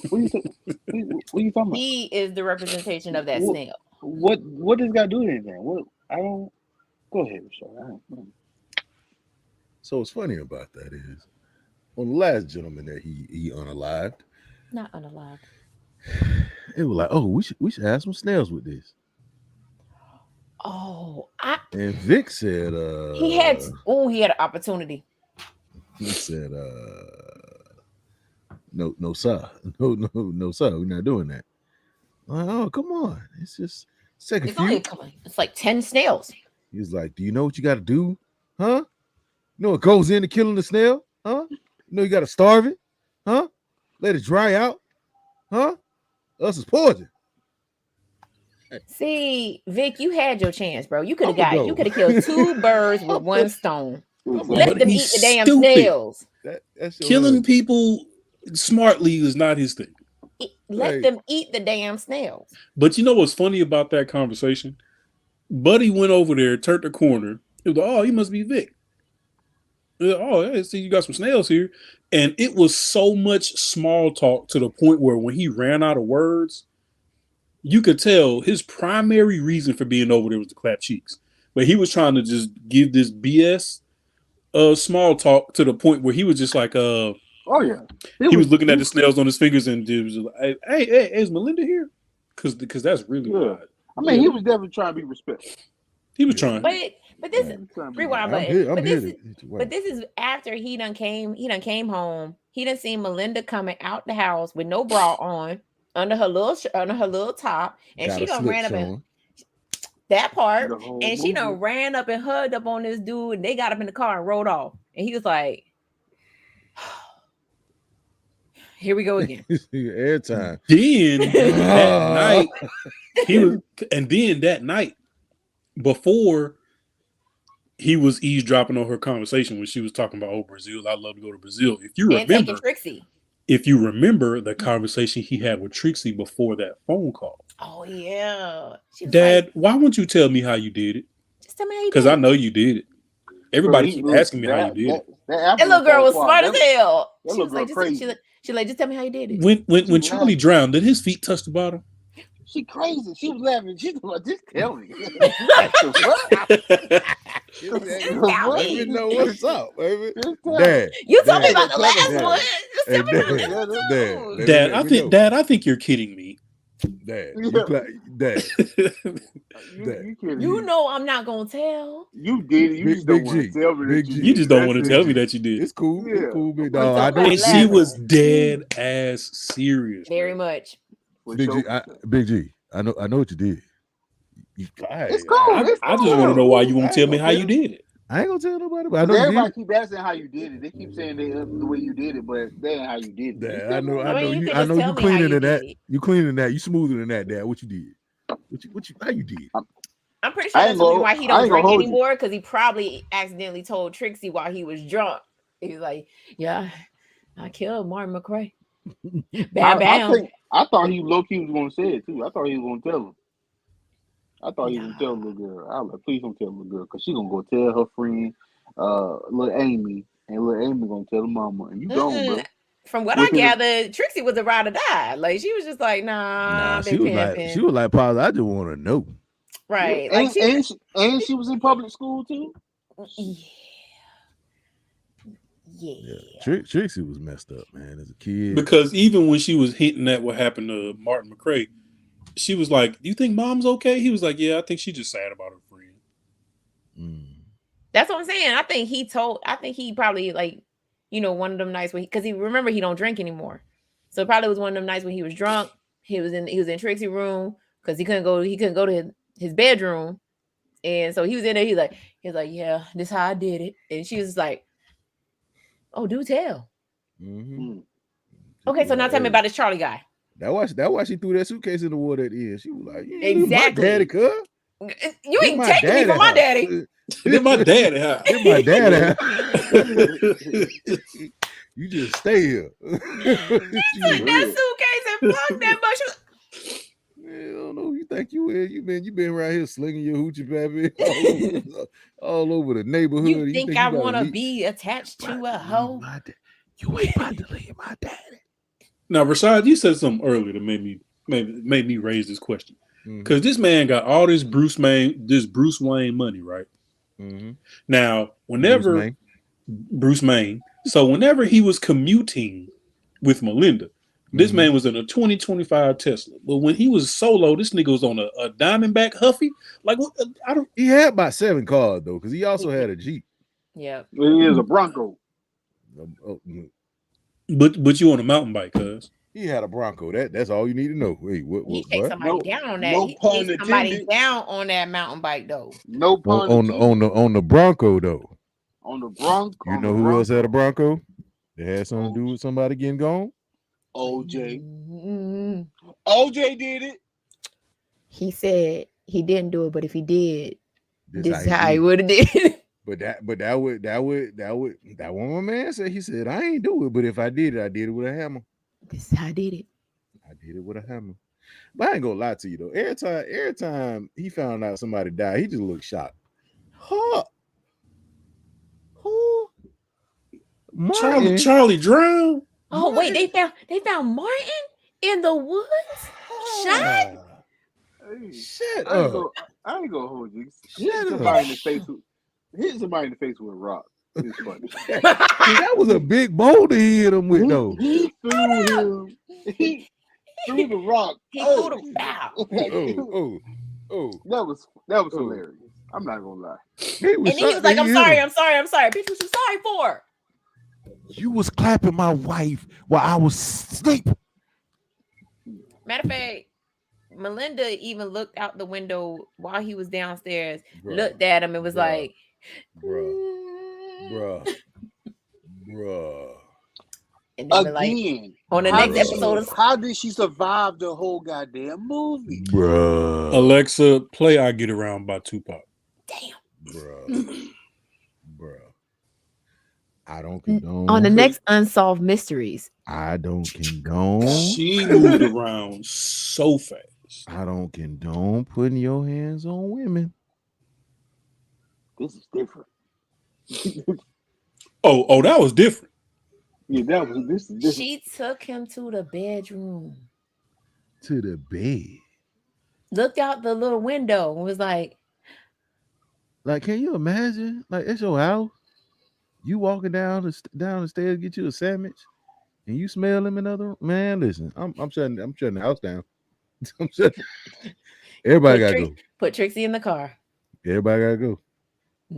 B: What you, what you talking about?
D: He is the representation of that
B: What
D: snail.
B: what does got to do with anything? What I don't. Go ahead, Michelle.
C: So what's funny about that is on the last gentleman that he unalived,
D: Not unalive.
C: it was like, oh, we should have some snails with this.
D: Oh,
C: And Vic said,
D: he had an opportunity.
C: he said, no, sir, no, sir, we're not doing that. I'm like, oh, come on, it's just second
D: It's only
C: few.
D: it's like 10 snails.
C: He was like, do you know what you got to do, huh? You know what goes into killing the snail, huh? You know you got to starve it, huh? Let it dry out, huh? Us is poison.
D: See, Vic, you had your chance, bro. You could have
C: I'ma
D: you
C: go.
D: could have killed 2 birds with one stone. Let
E: But
D: them
E: he's
D: eat the damn
E: stupid.
D: snails.
C: That's your
E: Killing
C: husband.
E: people smartly is not his thing.
D: Let
C: Right.
D: them eat the damn snails.
E: But you know what's funny about that conversation? Buddy went over there, turned the corner. He was like, "Oh, he must be Vic." Oh, yeah, see, you got some snails here. And it was so much small talk to the point where when he ran out of words, you could tell his primary reason for being over there was to clap cheeks. But he was trying to just give this BS small talk to the point where he was just like,
B: Oh yeah,
E: he was looking at the snails on his fingers and was like, hey, is Melinda here? Because that's really odd.
B: I mean, he was definitely trying to be respectful.
E: He was trying.
D: But this rewind button. But this is after he done came home. He done seen Melinda coming out the house with no bra on, under her little top, and she done ran up in that part, and she done ran up and hugged up on this dude, and they got up in the car and rode off. And he was like, "Here we go again."
C: Airtime.
E: Then that night, that night before he was eavesdropping on her conversation when she was talking about, "Oh, Brazil, I'd love to go to Brazil." If you
D: and taking Trixie.
E: If you remember the conversation he had with Trixie before that phone call.
D: Oh yeah.
E: Dad, like, why won't you tell me how you did it?
D: Just tell me how you did it.
E: Because I know you did it. Everybody keep asking me how you did it.
D: That little girl was smart as hell.
B: She was like,
D: she like, just tell me how you did it.
E: When Charlie drowned, did his feet touch the bottom?
B: She crazy. She was laughing. She was like, just tell me.
C: You know what's up, baby.
D: Dad. You told me about the last one. Just tell me
E: Dad, I think you're kidding me.
C: Dad.
D: You know I'm not gonna tell.
B: You did it. You just don't want to tell me that you did.
E: You just don't want to tell me that you did.
C: It's cool. It's cool, big dog.
E: And she was dead ass serious.
D: Very much.
C: Big G, I know what you did.
B: It's cool.
E: I just want to know why you won't tell me how you did it.
C: I ain't gonna tell nobody, but I know
B: everybody keep asking how you did it. They keep saying the way you did it, but that ain't how you did it.
C: Dad, I know you cleaner than that. You cleaner than that. You smoother than that, Dad. What you did? How you did?
D: I'm pretty sure that's why he don't drink anymore, because he probably accidentally told Trixie while he was drunk. He was like, "Yeah, I killed Martin McRae." Bam.
B: I thought he low-key was gonna say it too. I thought he was gonna tell him. I thought he was gonna tell the little girl. I was like, please don't tell the little girl, because she gonna go tell her friend, little Amy, and little Amy gonna tell the mama. And you don't, bro.
D: from what I gathered, Trixie was a ride or die. Like she was just like, nah,
C: she was like, Pause, I just want to know.
D: Right.
B: And,
D: Like
B: she was in public school too.
D: Yeah.
C: Trixie was messed up, man, as a kid.
E: Because even when she was hinting at what happened to Martin McRae, she was like, "Do you think Mom's okay?" He was like, "Yeah, I think she's just sad about her friend."
D: That's what I'm saying. I think he probably like, one of them nights when because he remember he don't drink anymore. So it probably was one of them nights when he was drunk. He was in Trixie's room because he couldn't go to his bedroom. And so he was in there, he was like, yeah, this how I did it. And she was like, oh, do tell. Okay, so now tell me about this Charlie guy.
C: That why she threw that suitcase in the water at the end. She was like,
D: exactly.
C: My daddy, cuz.
D: You ain't taking me from my daddy.
E: Did my daddy house.
C: Did my daddy house. You just stay here.
D: You took that suitcase and plugged that bush.
C: I don't know. You think you been around here slinging your hoochie baby all over the neighborhood.
D: You think I want to be attached to a hoe?
C: You ain't about to leave my daddy.
E: Now, Rashad, you said something earlier that made me raise this question. Because this man got all this Bruce Wayne money, right? Now, whenever Bruce Wayne, so whenever he was commuting with Melinda, this man was in a 2025 Tesla. But when he was solo, this nigga was on a Diamondback Huffy. Like, what?
C: He had about 7 cars though, because he also had a Jeep.
D: Yeah,
B: he is a Bronco.
E: But you on a mountain bike, cuz.
C: He had a Bronco. That's all you need to know. Wait, what?
D: He takes somebody down on that.
B: No
D: he
B: pun
D: takes somebody down on that mountain bike though.
B: No pun
C: on the Bronco though.
B: On the Bronco.
C: You know who else had a Bronco? They had something to do with somebody getting gone.
B: OJ. OJ did it.
D: He said he didn't do it, but if he did, this is how he would have did it.
C: But that one man said, he said, I ain't do it, but if I did it with a hammer.
D: This is how I did it.
C: I did it with a hammer. But I ain't gonna lie to you though. Every time he found out somebody died, he just looked shocked. Huh? Who?
E: Charlie drowned.
D: Oh wait, they found Martin in the woods. Shot.
B: Hey,
C: Shut up.
B: I ain't gonna hold you. Hit somebody in the face with a rock. It's funny.
C: That was a big boulder he hit him with though.
B: He threw the rock.
D: He threw the bow.
B: That was hilarious. I'm not gonna lie.
D: And then he was like, I'm sorry. Bitch, what you sorry for?
C: You was clapping my wife while I was asleep.
D: Matter of fact, Melinda even looked out the window while he was downstairs, looked at him and was like,
C: bruh.
D: And then
B: again,
D: on the next episode,
B: how did she survive the whole goddamn movie?
C: Bruh.
E: Alexa, play I Get Around by Tupac.
D: Damn.
C: Bruh. I don't condone.
D: On the next Unsolved Mysteries.
C: I don't condone.
E: She moved around so fast.
C: I don't condone putting your hands on women.
B: This is different.
E: Oh, that was different.
B: Yeah, this is different.
D: She took him to the bedroom.
C: To the bed.
D: Looked out the little window and was like,
C: can you imagine? Like, it's your house. You walking down the stairs, get you a sandwich, and you smell them another man. Listen, I'm shutting the house down. Everybody gotta go.
D: Put Trixie in the car.
C: Everybody gotta go.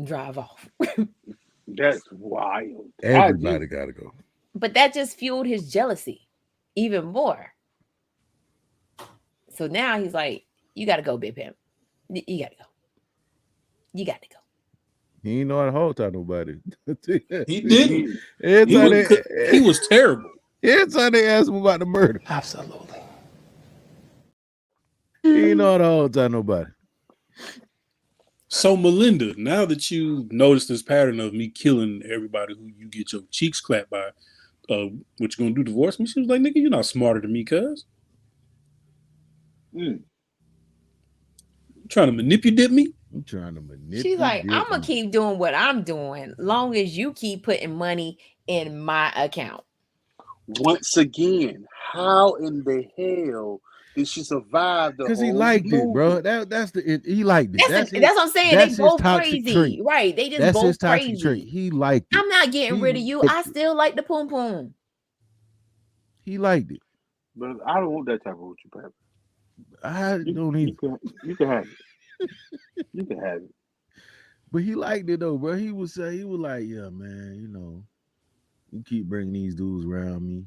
D: Drive off.
B: That's wild.
C: Everybody gotta go.
D: But that just fueled his jealousy even more. So now he's like, you gotta go, Big Pimp. You gotta go. You got to go.
C: He ain't know how to hold on nobody.
E: He didn't.
C: He
E: was terrible.
C: Every time they asked him about the murder.
F: Absolutely.
C: He ain't know how to hold on nobody.
E: So Melinda, now that you noticed this pattern of me killing everybody who you get your cheeks clapped by, what you gonna do, divorce me? She was like, nigga, you're not smarter than me, cuz. Trying to manipulate me?
C: I'm trying to manipulate.
D: She's like, I'm gonna keep doing what I'm doing, long as you keep putting money in my account.
B: Once again, how in the hell did she survive the
C: Because he
B: whole
C: liked
B: movie?
C: it, bro. That's the he liked it.
D: That's
C: That's
D: what I'm saying.
C: that's
D: They
C: his
D: both
C: toxic
D: crazy,
C: trait.
D: right? They just
C: That's
D: both
C: his toxic trait.
D: crazy.
C: He liked it.
D: I'm not getting rid of you.
B: But-
D: I still like the poom poom.
C: He liked it.
B: But I don't want that type of hoochie, Pep.
C: I don't
B: You
C: either.
B: you can have it. You can have it.
C: But he liked it though, bro. He was like, yeah, man, you keep bringing these dudes around me,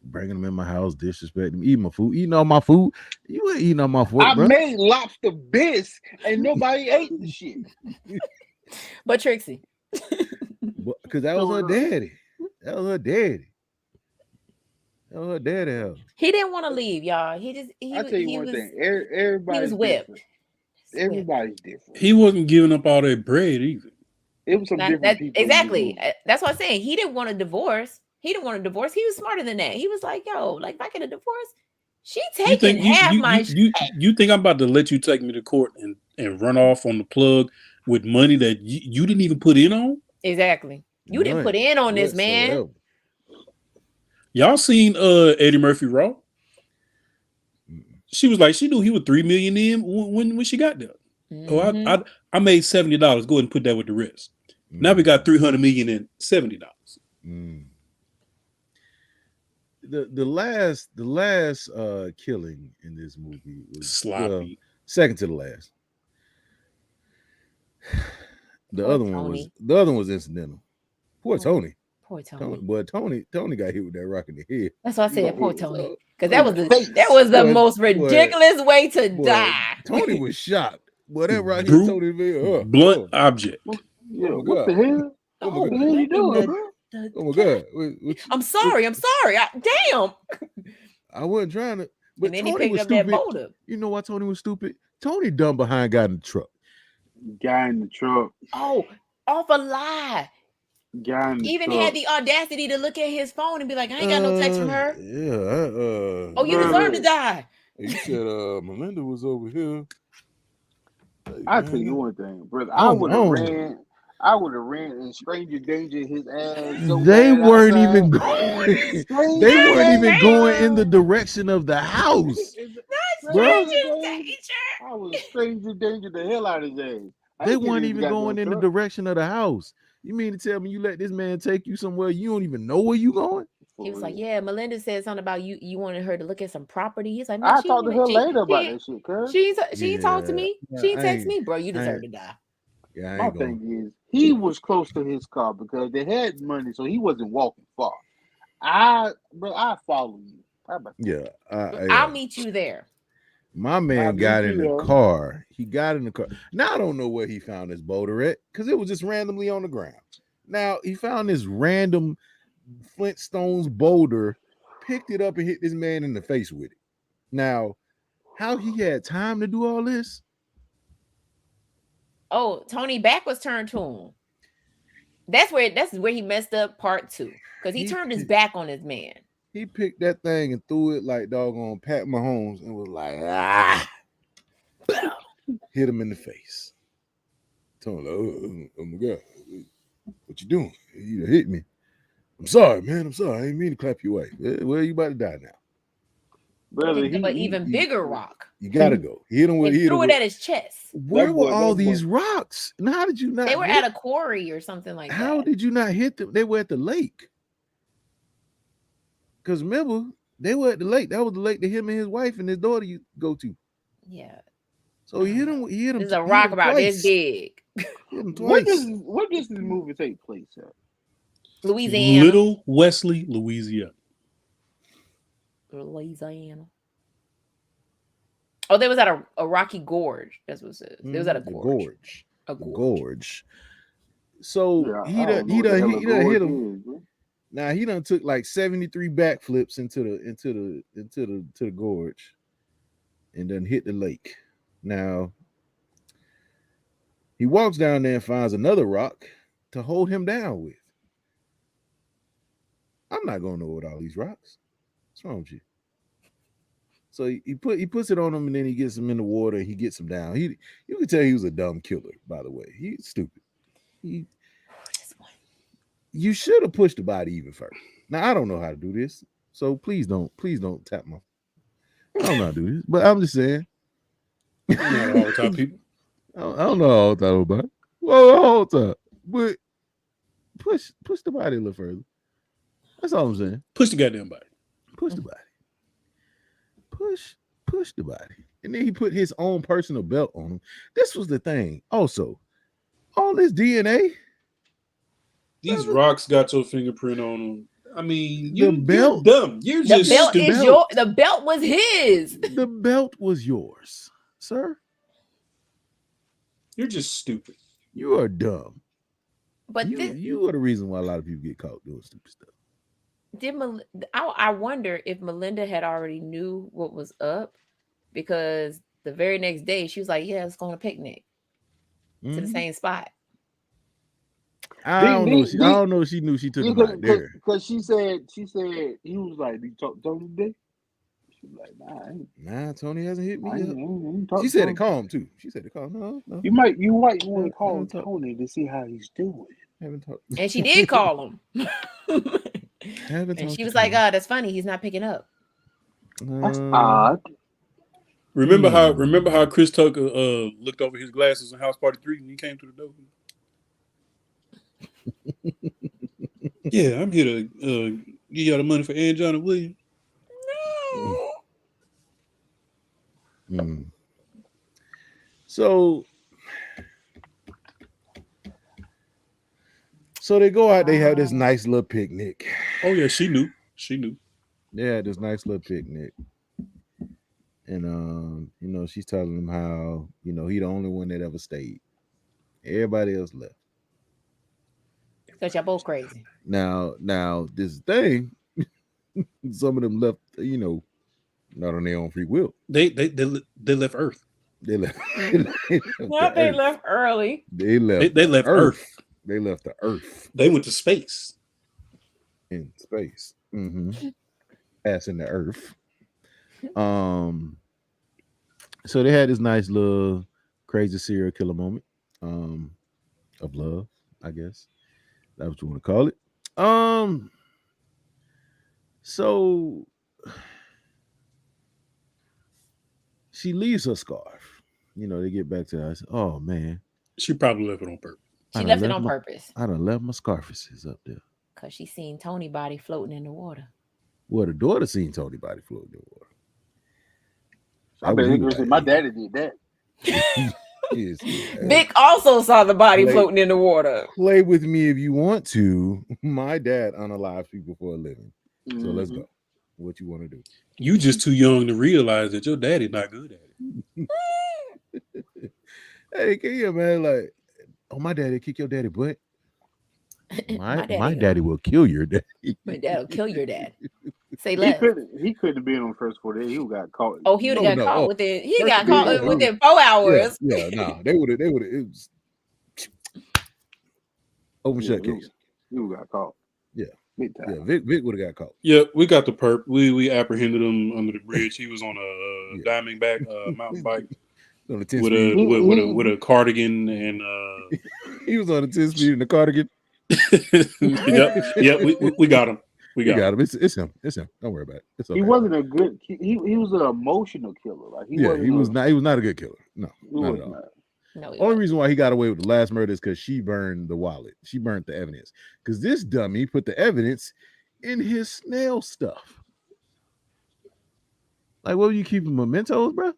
C: bringing them in my house, disrespecting them, eating my food, eating all my food. You ain't eating all my food,
B: I
C: bro.
B: made lobster bisque and nobody ate the shit.
D: But Trixie,
C: Because that was her
B: So,
C: daddy. That was her daddy. That was her daddy house.
D: he didn't want to leave, y'all. He
B: I tell you
D: he
B: one
D: was
B: thing. Everybody's
D: whipped.
B: different. Everybody's different.
E: He wasn't giving up all that bread either.
B: It was some different people. in this
D: Exactly.
B: movie.
D: That's what I'm saying. He didn't want a divorce. He didn't want a divorce. He was smarter than that. He was like, yo, like if I get a divorce, she
E: You
D: taking
E: think
D: half my
E: you think I'm about to let you take me to court and run off on the plug with money that you didn't even put in on?
D: Exactly. You didn't put in on this, man.
C: Whatsoever.
E: Y'all seen Eddie Murphy Raw? She was like, she knew he was $3 million in when she got there.
D: Mhm.
E: Oh, I made $70. Go ahead and put that with the rest. Now we got $300 million in $70.
C: Mm. The last killing in this movie was
E: Sloppy.
C: second to the last. The
D: Poor
C: other
D: Tony.
C: one was incidental. Poor Tony.
D: Poor Tony.
C: Tony got hit with that rock in the head.
D: That's why I said poor
B: Boy,
D: Tony. Because that was
B: face.
D: the
C: Boy,
D: most
C: boy,
D: ridiculous way to
C: Boy,
D: die.
C: Tony was shocked. Boy, that rock hit
E: Brute,
C: Tony in the head.
E: blunt object.
B: Yeah,
C: my
B: what
C: God.
B: the hell?
C: Oh my
B: What the
C: God.
B: hell you doing, bro?
C: Oh my God.
D: I'm sorry. Damn.
C: I wasn't trying to. But
D: And then he
C: Tony
D: picked
C: was
D: up that
C: stupid.
D: boulder.
C: You know why Tony was stupid? Tony dumb behind got in the truck.
B: Guy in the truck.
D: Oh, off a lie.
B: Guy in the
D: Even
B: truck.
D: had the audacity to look at his phone and be like, I ain't got no text from her.
C: Yeah.
D: Oh, you deserve to die.
C: You said Melinda was over here.
B: I tell you one thing, brother.
C: Oh,
B: I would have ran in stranger danger his ass. So
C: They
B: bad
C: weren't
B: outside.
C: even going.
B: Stranger
C: They weren't even
B: danger.
C: going in the direction of the house. Bro.
B: Stranger danger. I was stranger danger the hell out of his ass.
C: They weren't even going in the direction of the house. You mean to tell me you let this man take you somewhere you don't even know where you going?
D: He was like, yeah, Melinda said something about you wanted her to look at some property. He's like,
B: I talked to her later about that shit, cuz.
D: She talked to me. She texted me, bro, you
C: I
D: deserve to die.
C: Yeah,
B: My thing is, he was close to his car because they had money, so he wasn't walking far. I follow you.
D: I'll meet you there.
C: My man got in the car. He got in the car. Now I don't know where he found his boulder at because it was just randomly on the ground. Now he found this random Flintstones boulder, picked it up and hit this man in the face with it. Now, how he had time to do all this?
D: Oh, Tony back was turned to him. That's where he messed up part 2 because he turned his back on his man.
C: He picked that thing and threw it like doggone Pat Mahomes and was like, ah, hit him in the face. Tony, oh my God, what you doing? You hit me. I'm sorry, man. I'm sorry. I didn't mean to clap you away. Well, you about to die now.
B: Brother,
D: an even bigger rock.
C: You gotta go. He hit him with.
D: He threw it at his chest.
C: Where were all these rocks? And how did you not?
D: They were at a quarry or something like that.
C: How did you not hit them? They were at the lake. Because remember, they were at the lake. That was the lake that him and his wife and his daughter you go to.
D: Yeah.
C: So he hit him. He hit him.
D: There's a rock about this big.
C: Hit him twice.
B: What does this movie take place at?
D: Louisiana.
E: Little Wesley, Louisiana.
D: Oh, they was at a rocky gorge. That's what it says. They was at a gorge.
C: A gorge. So
B: Yeah,
C: he done hit him.
B: Is,
C: now he done took like 73 backflips into the gorge, and then hit the lake. Now he walks down there and finds another rock to hold him down with. I'm not gonna know what all these rocks. What's wrong with you? So he puts it on him and then he gets him in the water. And he gets him down. You can tell he was a dumb killer. By the way, he's stupid. You should have pushed the body even first. Now I don't know how to do this, so please don't tap my. I don't know how to do this, but I'm just saying.
E: I'm not all the time people.
C: I don't know all the time about it. Well, all the time, but push the body a little further. That's all I'm saying.
E: Push the goddamn body.
C: Push the body. Push the body. And then he put his own personal belt on him. This was the thing. Also, all this DNA.
E: These rocks got your fingerprint on them. I mean,
C: The
E: you're
C: belt-
E: dumb. You're
D: The
E: just
D: belt
E: stupid.
D: is your. The belt was his.
C: The belt was yours, sir.
E: You're just stupid.
C: You are dumb.
D: But
C: you are the reason why a lot of people get caught doing stupid stuff.
D: I wonder if Melinda had already knew what was up, because the very next day she was like, "Yeah, let's go on a picnic to the same spot."
C: I don't know if she knew she took him out there.
B: Because she said he was like, "Did you talk to Tony today?" She was like, "Nah, I ain't.
C: Nah, Tony hasn't hit me
B: I
C: yet."
B: ain't talk
C: She
B: to
C: said
B: Tony.
C: it calm too. She said it calm. No.
B: You might want to call
C: haven't talked.
B: Tony to see how he's doing.
C: Haven't talked.
D: And she did call him.
C: Haven't
D: And
C: talked
D: she
C: to
D: was like,
C: Tony.
D: "Oh, that's funny. He's not picking up."
B: That's odd.
E: Remember how Chris Tucker looked over his glasses in House Party 3 when he came to the door? Yeah, I'm here to give y'all the money for Ann, John, and William.
C: Mm. So they go out. They have this nice little picnic.
E: Oh yeah, she knew.
C: They had this nice little picnic, and she's telling him how he the only one that ever stayed. Everybody else left.
D: Because y'all both crazy.
C: Now this thing, some of them left. Not on their own free will.
E: They left Earth.
C: They left.
D: Not they left early.
C: They left.
E: They left Earth.
C: They left the Earth.
E: They went to space.
C: In space. Passing the Earth. So they had this nice little crazy serial killer moment of love, I guess. That's what you want to call it. So she leaves her scarf. They get back to us. Oh man.
E: She probably left it on purpose.
D: She left it on purpose.
C: I done left my scarfuses up there.
D: Because she seen Tony body floating in the water.
C: Well, the daughter seen Tony body floating in the water.
B: I bet he said, my daddy did that.
C: Yes,
D: Vic also saw the body floating in the water.
C: Play with me if you want to. My dad unalives people for a living. So let's go. What you want to do?
E: You just too young to realize that your daddy not good at it.
C: Hey, can you man like, oh, my daddy kick your daddy butt? My daddy will kill your daddy.
D: My dad will kill your dad. Say less.
B: He couldn't have been on the first 4 days. He would got caught.
D: Oh, he would have got caught within. He got caught within 4 hours.
C: Yeah, no, they would have. It was open shut case.
B: He would got caught.
C: Yeah,
B: big time.
C: Yeah, Vic would have got caught.
E: Yeah, we got the perp. We apprehended him under the bridge. He was on a Diamondback mountain bike
C: on a
E: with a cardigan and
C: he was on a 10-speed in the cardigan.
E: Yep. We got him. We got him.
C: It's him. Don't worry about it. It's okay.
B: He wasn't a good. He was an emotional killer. Like he
C: was not. He was not a good killer. No, not at all.
D: No,
C: only reason why he got away with the last murder is because she burned the wallet. She burned the evidence. Because this dummy put the evidence in his snail stuff. Like, what were you keeping, mementos, bro?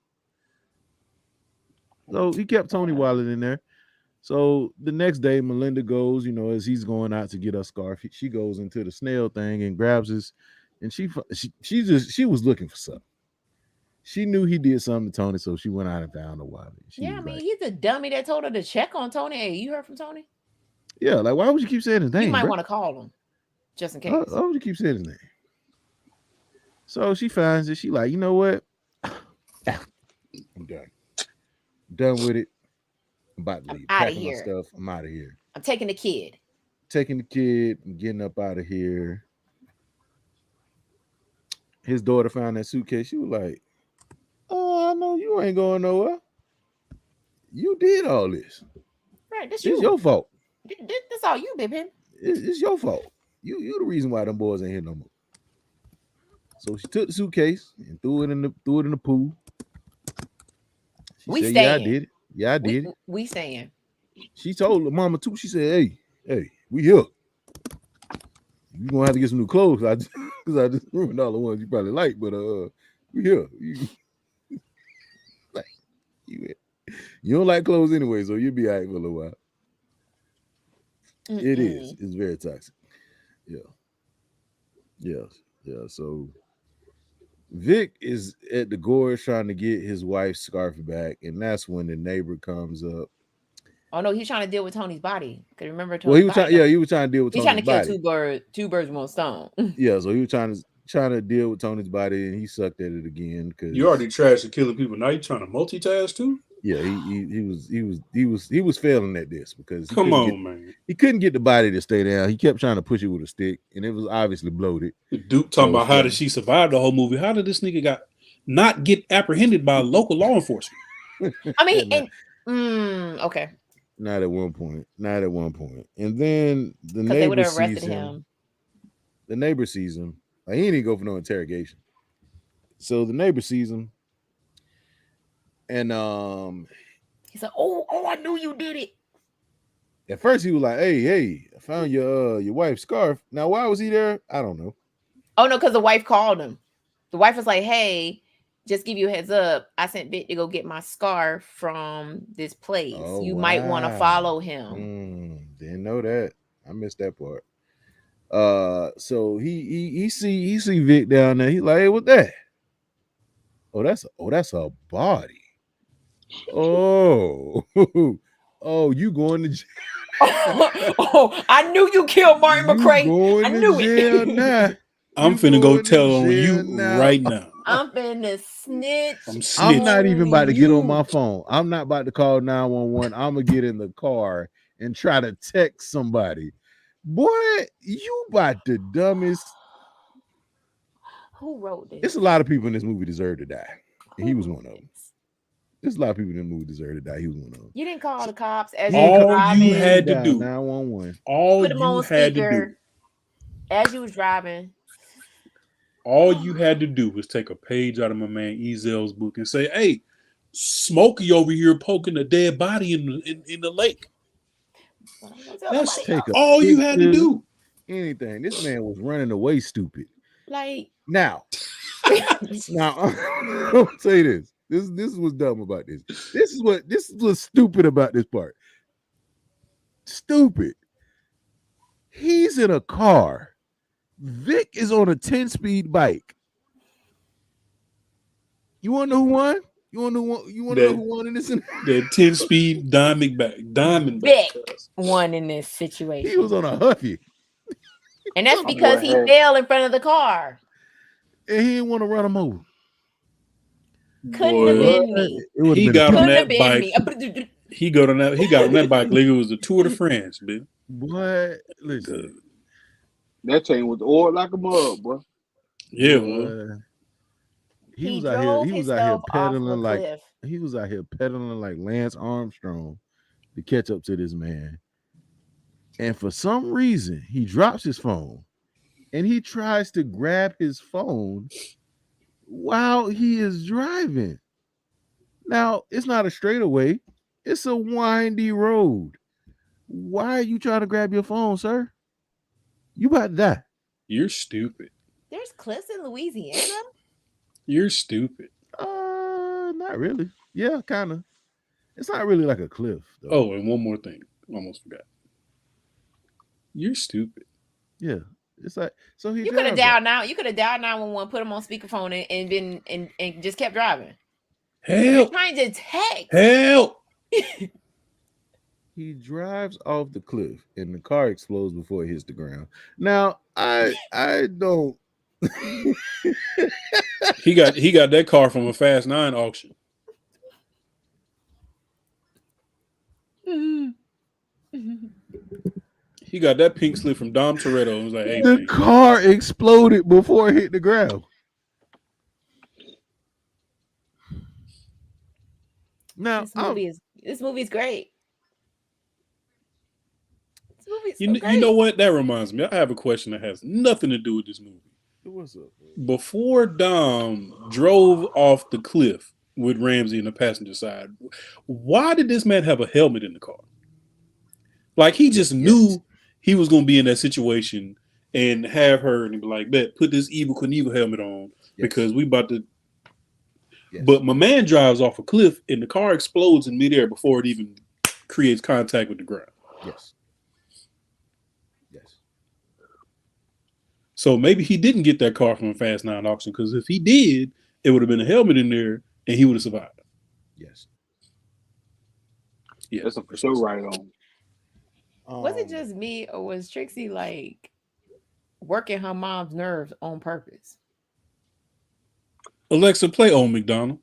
C: So he kept Tony wallet in there. So the next day, Melinda goes, as he's going out to get her scarf, she goes into the snail thing and grabs his, and she was looking for something. She knew he did something to Tony, so she went out and found the wallet.
D: He's a dummy that told her to check on Tony. Hey, you heard from Tony?
C: Yeah, like why would you keep saying his name?
D: You might want to call him just in case.
C: Why would you keep saying his name? So she finds it. She like, you know what? I'm done with it. I'm about to leave. Packing my stuff. I'm out of here.
D: I'm taking the kid.
C: I'm getting up out of here. His daughter found that suitcase. She was like, oh, I know you ain't going nowhere. You did all this.
D: Right. This
C: is your fault.
D: This all you, baby.
C: It's your fault. You the reason why them boys ain't here no more. So she took the suitcase and threw it in the pool. She
D: We
C: said, "Yeah, I
D: staying.
C: did it. Yeah, I did it."
D: We staying.
C: She told the mama too. She said, "Hey, we here. You gonna have to get some new clothes because I just ruined all the ones you probably like, but we here. Like, you, you don't like clothes anyway, so you'll be all right for a little while." It is. It's very toxic. Yeah. Yeah. So Vic is at the gorge trying to get his wife's scarf back, and that's when the neighbor comes up.
D: Oh no, he's trying to deal with Tony's body. Cause remember
C: Well,
D: Tony's
C: he was
D: body.
C: trying. Yeah, he was trying to deal with
D: He's
C: Tony's
D: trying to kill
C: body.
D: two birds with one stone.
C: Yeah, so he was trying to deal with Tony's body, and he sucked at it again because
E: You already trashed and killing people. Now you trying to multitask too?
C: yeah, he was failing at this because
E: Come on, man.
C: He couldn't get the body to stay down. He kept trying to push it with a stick, and it was obviously bloated.
E: Duke talking about how did she survive the whole movie? How did this nigga not get apprehended by local law enforcement?
D: I mean, okay.
C: Not at one point. Not at one point. And then the
D: Because they would
C: neighbor
D: have arrested
C: sees
D: him.
C: The neighbor sees him. Like, he didn't go for no interrogation. So the neighbor sees him, and
D: he's like, "Oh, I knew you did it."
C: At first he was like, "Hey, I found your wife's scarf." Now, why was he there? I don't know.
D: Oh no, because the wife called him. The wife was like, "Hey, just give you a heads up. I sent Vic to go get my scarf from this place. You might want to follow him."
C: Didn't know that. I missed that part. So he see Vic down there. He's like, "Hey, what's that? Oh, that's a body. Oh, oh, you going to jail?"
D: Oh, I knew you killed Martin McRae. I knew it.
C: Now.
E: I'm finna go tell on you right now.
D: I'm finna snitch.
C: I'm not even about to get on my phone. I'm not about to call 911. I'm gonna get in the car and try to text somebody. Boy, you about the dumbest.
D: Who wrote this?
C: It's a lot of people in this movie deserve to die. And he was one of them. There's a lot of people in the movie deserve to die. He was one of them.
D: You didn't call the cops as
E: all you had to do.
C: 911.
E: All
D: put him
E: you
D: on
E: had
D: speaker
E: to do.
D: As you was driving.
E: All you had to do was take a page out of my man Ezel's book and say, "Hey, Smokey over here poking a dead body in the lake." That's all you had to do.
C: Anything. This man was running away stupid.
D: Like
C: now, I'll say this. This was dumb about this. This was stupid about this part. Stupid. He's in a car. Vic is on a 10-speed bike. You want to know who won? You want to know who won in this?
E: That 10-speed diamond
D: Vic won in this situation.
C: He was on a Huffy.
D: And that's because he fell in front of the car.
C: And he didn't want to run him over.
D: Couldn't have been me.
E: He got on that bike. He got on that bike like it was a Tour de France, man.
C: Boy, listen.
B: That chain was oiled like a mug, boy.
E: Yeah, boy.
C: He was out here pedaling like Lance Armstrong to catch up to this man. And for some reason, he drops his phone and he tries to grab his phone while he is driving. Now, it's not a straightaway. It's a windy road. Why are you trying to grab your phone, sir? You about to die.
E: You're stupid.
D: There's cliffs in Louisiana?
E: You're stupid.
C: Not really. Yeah, kind of. It's not really like a cliff, though.
E: Oh, and one more thing. Almost forgot. You're stupid.
C: Yeah. It's like, so he
D: You could have dialed now. You could have dialed 911, put him on speakerphone and just kept driving.
E: Help.
D: Trying to text.
E: Help.
C: He drives off the cliff and the car explodes before it hits the ground. Now, I don't.
E: He got that car from a Fast 9 auction. He got that pink slip from Dom Toretto and was like, "Hey,
C: the car exploded before it hit the ground." Now
D: this movie is great. This movie It's
E: You
D: okay.
E: know what? That reminds me. I have a question that has nothing to do with this movie.
C: What's up, man?
E: Before Dom drove off the cliff with Ramsey in the passenger side, why did this man have a helmet in the car? Like he just knew he was going to be in that situation and have her and be like, "Bet, put this Evil Knievel helmet on because we about to." Yes. But my man drives off a cliff and the car explodes in midair before it even creates contact with the ground.
C: Yes. Yes.
E: So maybe he didn't get that car from a Fast 9 auction because if he did, it would have been a helmet in there and he would have survived.
C: Yes.
B: Yeah, that's for sure right on.
D: Was it just me or was Trixie like working her mom's nerves on purpose?
E: Alexa, play Old McDonald.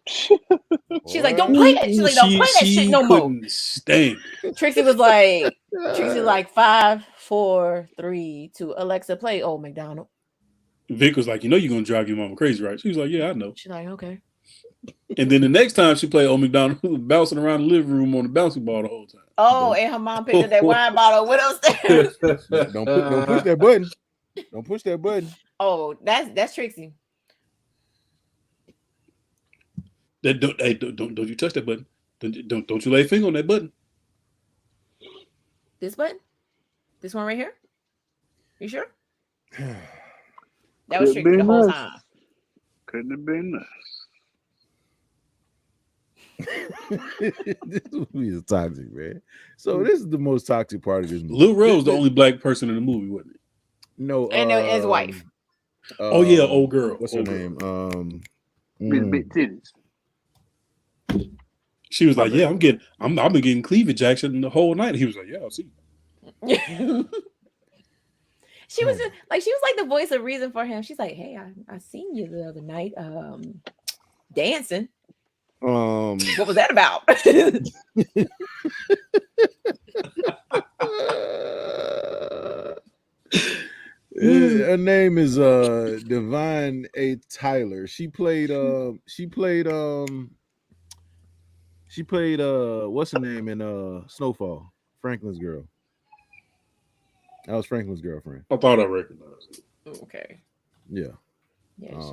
D: She's like, don't play that. She's like, don't play that shit no more.
E: Stand.
D: Trixie was like, 5, 4, 3, 2. Alexa, play Old McDonald.
E: Vic was like, you know you're gonna drive your mama crazy, right? She was like, yeah, I know.
D: She's like, okay.
E: And then the next time she played Old McDonald, who was bouncing around the living room on the bouncy ball the whole time.
D: Oh, and her mom picked up that wine bottle with upstairs.
C: Don't push that button. Don't push that button.
D: Oh, that's Trixie.
E: Don't you touch that button. Don't you lay a finger on that button.
D: This button? This one right here? You sure? That was Trixie the whole time.
B: Couldn't have been us.
C: This movie is toxic, man. So this is the most toxic part of this movie.
E: Lil Rel was the only black person in the movie, wasn't it?
C: No,
D: and his wife.
E: Oh yeah, old girl.
C: What's her name?
B: Big titties.
E: She was like, "Yeah, I've been getting cleavage action the whole night." He was like, "Yeah, I'll see."
D: She was just, like, she was like the voice of reason for him. She's like, "Hey, I seen you the other night, dancing. What was that about?"
C: Her name is Divine A. Tyler. She played what's her name in Snowfall? Franklin's girl. That was Franklin's girlfriend.
E: I thought I recognized it.
D: Okay.
C: Yeah.
D: Yeah.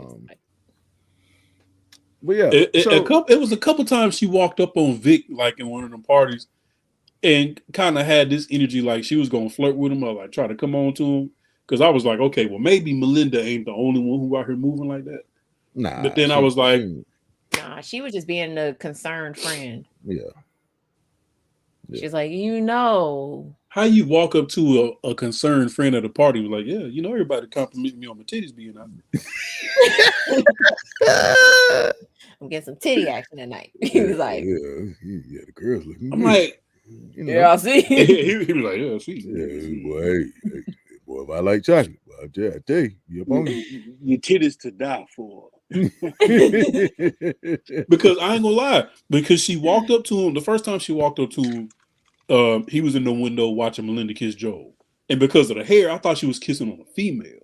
C: But yeah,
E: it was a couple times she walked up on Vic like in one of them parties and kind of had this energy like she was gonna flirt with him or like try to come on to him. Because I was like, okay, well maybe Melinda ain't the only one who out here moving like that.
C: Nah.
E: But then I was like,
D: nah, she was just being a concerned friend.
C: Yeah.
D: She's like, you know.
E: How you walk up to a concerned friend at a party and was like, yeah, you know, everybody compliment me on my titties being out.
D: I'm getting some titty action tonight. He was like,
C: yeah, the girls looking.
E: I'm good. Like,
C: you know.
E: Yeah, I see. he was like, yeah, I see.
C: Yeah, boy, if I like chocolate, I tell you, up on you.
B: Your titties to die for.
E: Because I ain't gonna lie, because she walked up to him the first time she walked up to him. He was in the window watching Melinda kiss Joel, and because of the hair, I thought she was kissing on a female.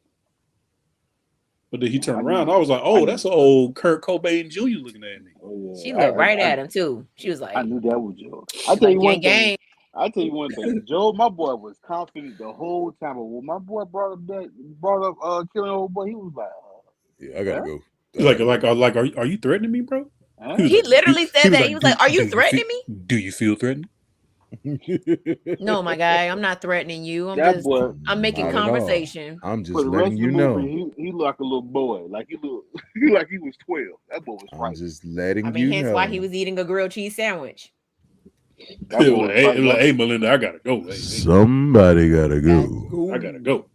E: But then he turned around. I was like, "Oh, that's an old Kurt Cobain Jr. looking at me."
B: Oh, yeah.
D: She looked right at him too. She was like,
B: "I knew that was Joel." I tell you one thing.
D: Gang.
B: I tell you one thing. Joel, my boy, was confident the whole time. But when my boy brought up killing old boy, he was like,
C: "Yeah, I gotta go."
E: Like, are you threatening me, bro?
B: Huh?
D: He literally said that. He was like, "Are you threatening me?
E: Do you feel threatened?"
D: No, my guy, I'm not threatening you. I'm making conversation.
C: I'm just letting you know.
B: He looked like a little boy. Like he like he was 12. That boy was
C: I'm just letting you know.
D: I mean, hence why he was eating a grilled cheese sandwich.
E: Hey, Melinda, I gotta go. Hey,
C: somebody gotta go.
E: I gotta go.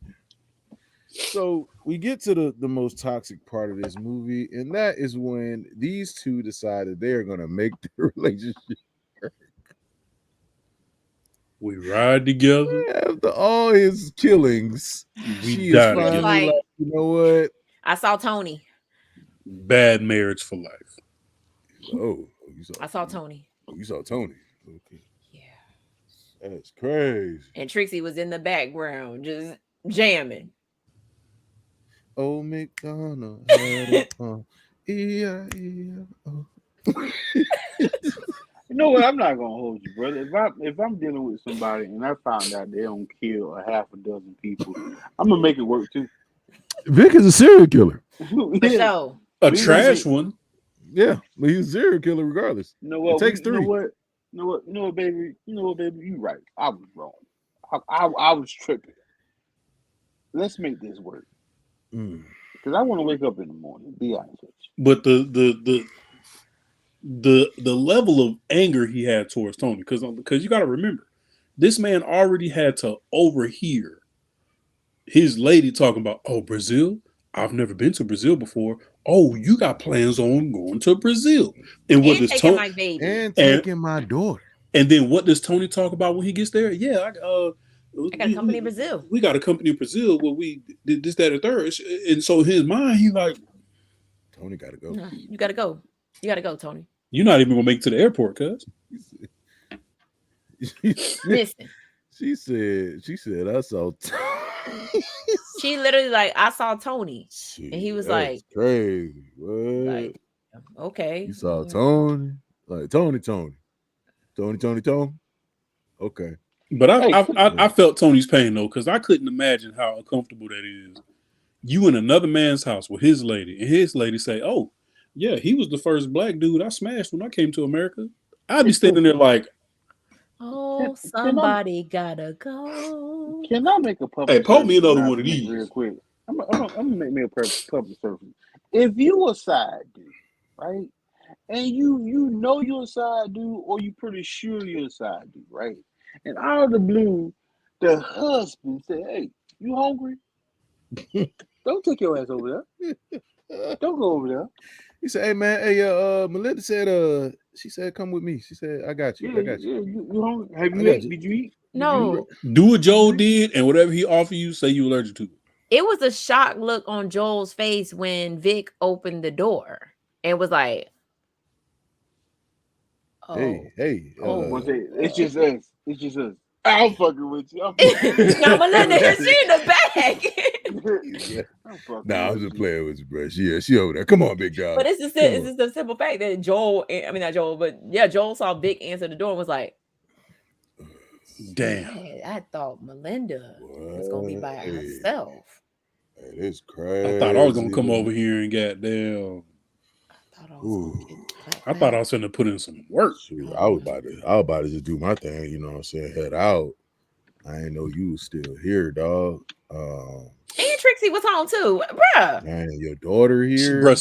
C: So we get to the most toxic part of this movie, and that is when these two decided they are gonna make the relationship.
E: We ride together.
C: After all his killings,
E: she is finally
C: like, you know what?
D: I saw Tony.
E: Bad marriage for life.
D: I saw Tony.
C: You saw Tony. Okay.
D: Yeah.
C: That's crazy.
D: And Trixie was in the background just jamming.
C: Old McDonald had a
B: You know what? I'm not gonna hold you, brother. If I'm dealing with somebody and I found out they don't kill a half a dozen people, I'm gonna make it work too.
C: Vic is a serial killer.
D: For
B: Yeah.
D: sure.
E: A
B: We
E: trash
B: gonna
E: one.
C: Yeah, but he's a serial killer regardless.
B: You know
C: It
B: what?
C: takes
B: You know
C: three.
B: what? You know what? You know what, baby? You know what, baby? You right. I was wrong. I was tripping. Let's make this work.
C: Mm.
B: Because I want to wake up in the morning. Be honest with you.
E: But the level of anger he had towards Tony, because you got to remember, this man already had to overhear his lady talking about, oh, Brazil, I've never been to Brazil before. Oh, you got plans on going to Brazil, and what
D: And
E: does
D: taking
E: Tony
D: my baby.
C: And taking my daughter.
E: and then what does Tony talk about when he gets there? Yeah,
D: I got a company in Brazil.
E: we got a company in Brazil where we did this, that, and third. And so in his mind, he's like,
C: Tony got to go.
D: You gotta go. You gotta go, Tony.
E: you're not even gonna make it to the airport, cuz.
D: Listen.
C: She said, I saw Tony.
D: She literally like, I saw Tony. And he was
C: That's
D: like,
C: crazy. What?
D: like, okay.
C: You saw Tony? Like Tony. Okay.
E: But
B: Hey,
E: I felt Tony's pain though, because I couldn't imagine how uncomfortable that is. You in another man's house with his lady, and his lady say, "Oh, yeah, he was the first black dude I smashed when I came to America." I'd be standing there like,
D: Oh, somebody gotta go.
B: can I make a public
E: "Hey, poke me
B: service
E: another one of
B: announcement
E: these."
B: real quick? I'm gonna make me a public service. If you a side dude, right, and you know you're a side dude, or you pretty sure you're a side dude, right, and out of the blue, the husband said, "Hey, you hungry? Don't take your ass over there. Don't go over there."
C: He said, "Hey man, hey Melinda said, she said, come with me. She said, I got you.
B: Yeah,
C: I got you.
B: yeah, you hungry? Have
C: I
B: you
C: got
B: ate?
C: you.
B: Did you eat?
D: No,
E: Do what Joel did, and whatever he offer you, say you allergic to.
D: it was a shocked look on Joel's face when Vic opened the door and was like, oh.
C: Hey.
B: It's just us. It's just us. I'm fucking with you. I'm fucking with you.
D: No, Melinda, she in the back.
C: Nah, I'm just playing with you, bro. She over there. Come on, big guy.
D: But it's just the simple fact that Joel, I mean not Joel, but yeah, Joel saw Vic answer the door and was like,
E: damn.
D: I thought Melinda was gonna be by herself.
C: That is crazy.
E: I thought I was gonna come over here and goddamn. I thought I was gonna put in some work.
C: Shoot, I was about to just do my thing, you know what I'm saying? Head out. I ain't know you was still here, dog.
D: And Trixie was home too, bruh.
C: And your daughter here,
E: Bro,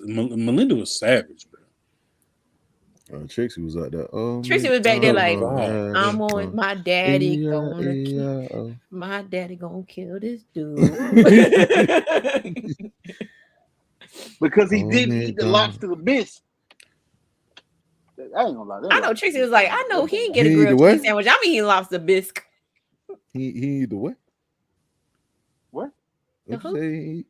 E: Melinda was savage, bro.
C: Trixie was out there.
D: Trixie was back there like, I'm
C: on
D: on my daddy my daddy gonna kill this dude.
B: Because he didn't eat the lobster bisque. I ain't gonna lie.
D: I know Trixie was like, I know he didn't get a grilled cheese sandwich. I'm eating lobster bisque.
C: He eat the what?
B: What?
C: What you say?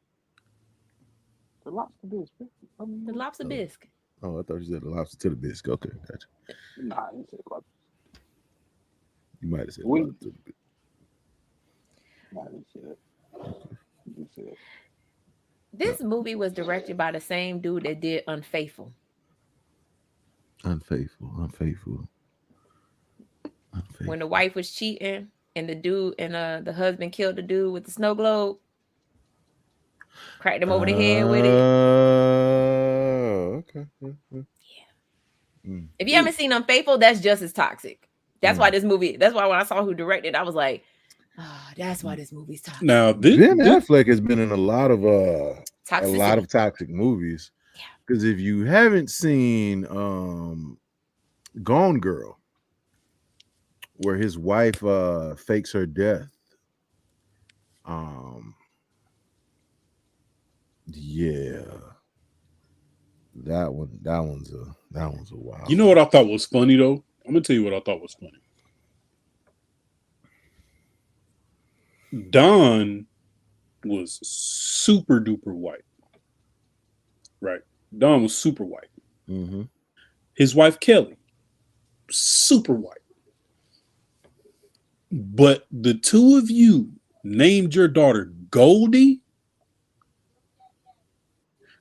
B: The lobster bisque.
D: The lobster bisque.
C: Oh, I thought you said the lobster to the bisque. Okay, gotcha.
B: Nah, I didn't say lobster.
C: You might have said lobster to the bisque.
B: Nah, I didn't say that.
D: This movie was directed by the same dude that did Unfaithful.
C: Unfaithful.
D: When the wife was cheating and the dude and the husband killed the dude with the snow globe, cracked him over the head with it.
C: Okay.
D: Yeah. If you haven't seen Unfaithful, that's just as toxic. That's why this movie. That's why when I saw who directed, I was like, that's why this movie's toxic.
C: Now, Ben Affleck has been in a lot of toxic movies. Because if you haven't seen Gone Girl, where his wife fakes her death, yeah, that one's a wild.
E: You know what I thought was funny though? I'm gonna tell you what I thought was funny. Don was super duper white, right? Don was super white.
C: Mm-hmm.
E: His wife Kelly, super white. But the two of you named your daughter Goldie.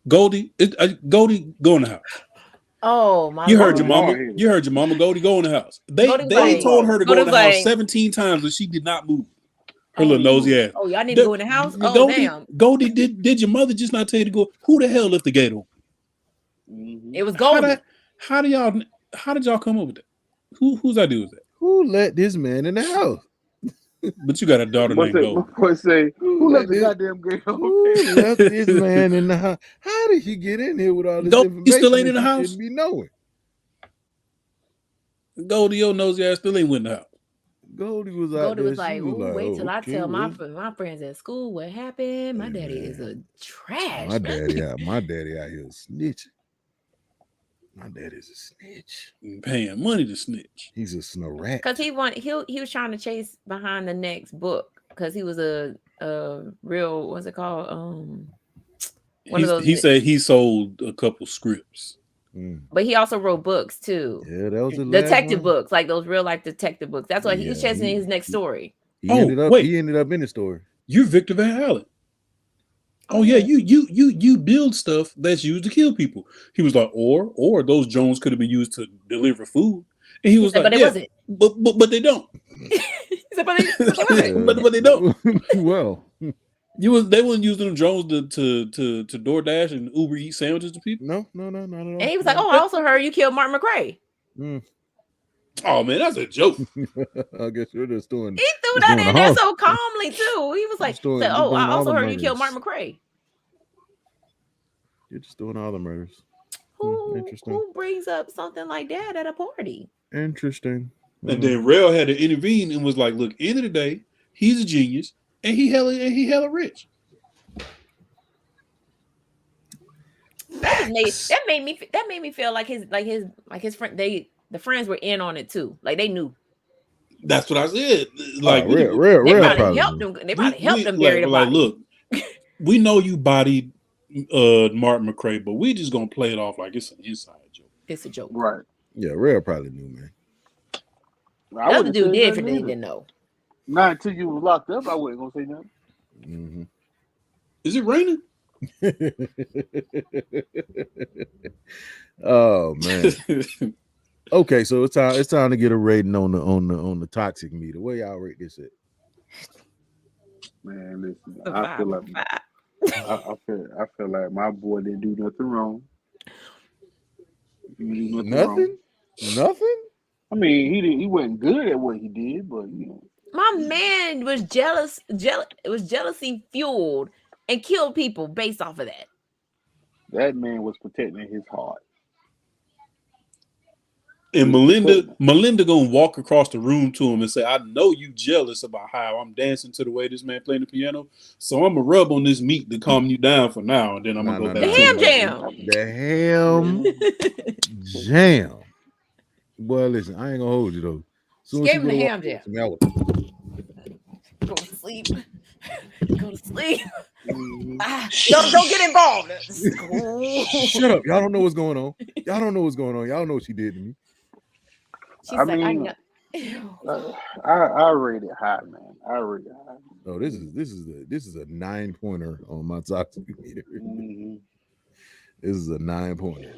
E: Goldie, go in the house.
D: Oh my
E: You
D: Lord.
E: heard your mama.
B: hard-headed.
E: You heard your mama. Goldie, go in the house. They
D: Goldie was
E: they
D: like-
E: told her to go
D: Goldie
E: in the
D: was
E: house
D: like-
E: 17 times, and she did not move. Her
D: Oh,
E: little nosy ass.
D: Oh, y'all need to go in the house. Oh,
E: Goldie,
D: damn.
E: Goldie, did your mother just not tell you to go? Who the hell left the gate open?
D: It was
E: How
D: Goldie.
E: How did y'all come up with that? Whose idea was that?
C: Who let this man in the house?
E: But you got a daughter
B: What's
E: named
B: that?
E: Goldie.
B: My boy say, who
C: let
B: left the
C: this-
B: goddamn gate
C: Who
B: open?
C: left this man in the house? How did he get in here with all this
E: Goldie
C: information?
E: still ain't in
C: that
E: the
C: he
E: house?
C: shouldn't be knowing.
E: Goldie, your nosy ass still ain't in the house.
C: Goldie was out
D: Goldie
C: there.
D: was like,
C: she was
D: "Ooh, wait till I
C: okay,
D: tell my
C: well,
D: my friends at school what happened. My
C: Hey,
D: daddy
C: man.
D: is a trash.
C: my
D: man."
C: daddy out. My daddy out here snitching. My daddy's a snitch.
E: Paying money to snitch.
C: He's a snarrat.
D: Because he was trying to chase behind the next book because he was a real, what's it called? One of those.
E: He said he sold a couple scripts.
D: But he also wrote books too.
C: Yeah, that was the last
D: Detective
C: one.
D: books, like those real life detective books. That's why he was
C: Yeah,
D: chasing his next story.
C: He
E: Oh,
C: ended up.
E: wait.
C: He ended up in the story.
E: You're Victor Van Allen. Oh yeah, you build stuff that's used to kill people. He was like, or those drones could have been used to deliver food. And he was
D: said,
E: like,
D: but it
E: yeah,
D: wasn't.
E: but they don't.
D: He said, but
E: But they don't.
C: Well,
E: They wasn't using them drones to DoorDash and Uber Eat sandwiches to people.
C: no, not at all.
D: And he was like, "Oh, I also heard you killed Martin McRae."
E: Oh man, that's a joke.
C: I guess you're just doing.
D: He threw that in there so calmly too. He was like,
C: Just doing-
D: said,
C: just
D: "Oh,
C: doing
D: I
C: all
D: also
C: the
D: heard you killed
C: murders.
D: Martin McRae."
C: You're just doing all the murders. Interesting.
D: Who brings up something like that at a party?
C: Interesting.
E: And then Rel had to intervene and was like, "Look, end of the day, he's a genius, and he hella rich."
D: That made me feel like his friend the friends were in on it too. Like they knew.
E: That's what I said. Like,
C: Real
D: They probably
C: probably
D: helped
C: knew.
D: them. They probably helped them bury the
E: like,
D: body.
E: look, we know you bodied Martin McRae, but we just gonna play it off like it's an inside joke.
D: It's a joke.
B: Right.
C: Yeah, Real probably knew, man.
B: I
D: The other
B: wouldn't
D: dude
B: say
D: did
B: nothing
D: for they
B: either.
D: didn't know.
B: Not until you was locked up, I wasn't gonna say nothing.
C: Mm-hmm.
E: Is it raining?
C: Oh man. Okay, so it's time to get a rating on the toxic meter. Where y'all rate this at?
B: Man, listen, I feel like I feel like my boy didn't do nothing wrong. He didn't do nothing wrong.
C: Nothing?
B: I mean, he wasn't good at what he did, but you know.
D: My man was jealous. It was jealousy fueled and killed people based off of that.
B: That man was protecting his heart.
E: And Melinda gonna walk across the room to him and say, "I know you jealous about how I'm dancing to the way this man playing the piano, so I'm gonna rub on this meat to calm you down for now, and then I'm gonna go back
D: The
E: to
D: ham jam.
C: The ham jam. Boy, listen, I ain't gonna hold you though. Soon as
D: Gave him
C: you
D: the
C: go
D: ham
C: off,
D: jam.
C: I was-
D: Go to sleep. Go to sleep. Don't get involved.
C: Shut up. Y'all don't know what's going on. Y'all don't know what's going on. Y'all know what she did to me.
D: She's
B: I
D: like,
B: mean, I rate it high, man. I rate it high.
C: Oh, this is a 9-pointer on my toxic meter. This is a 9-pointer.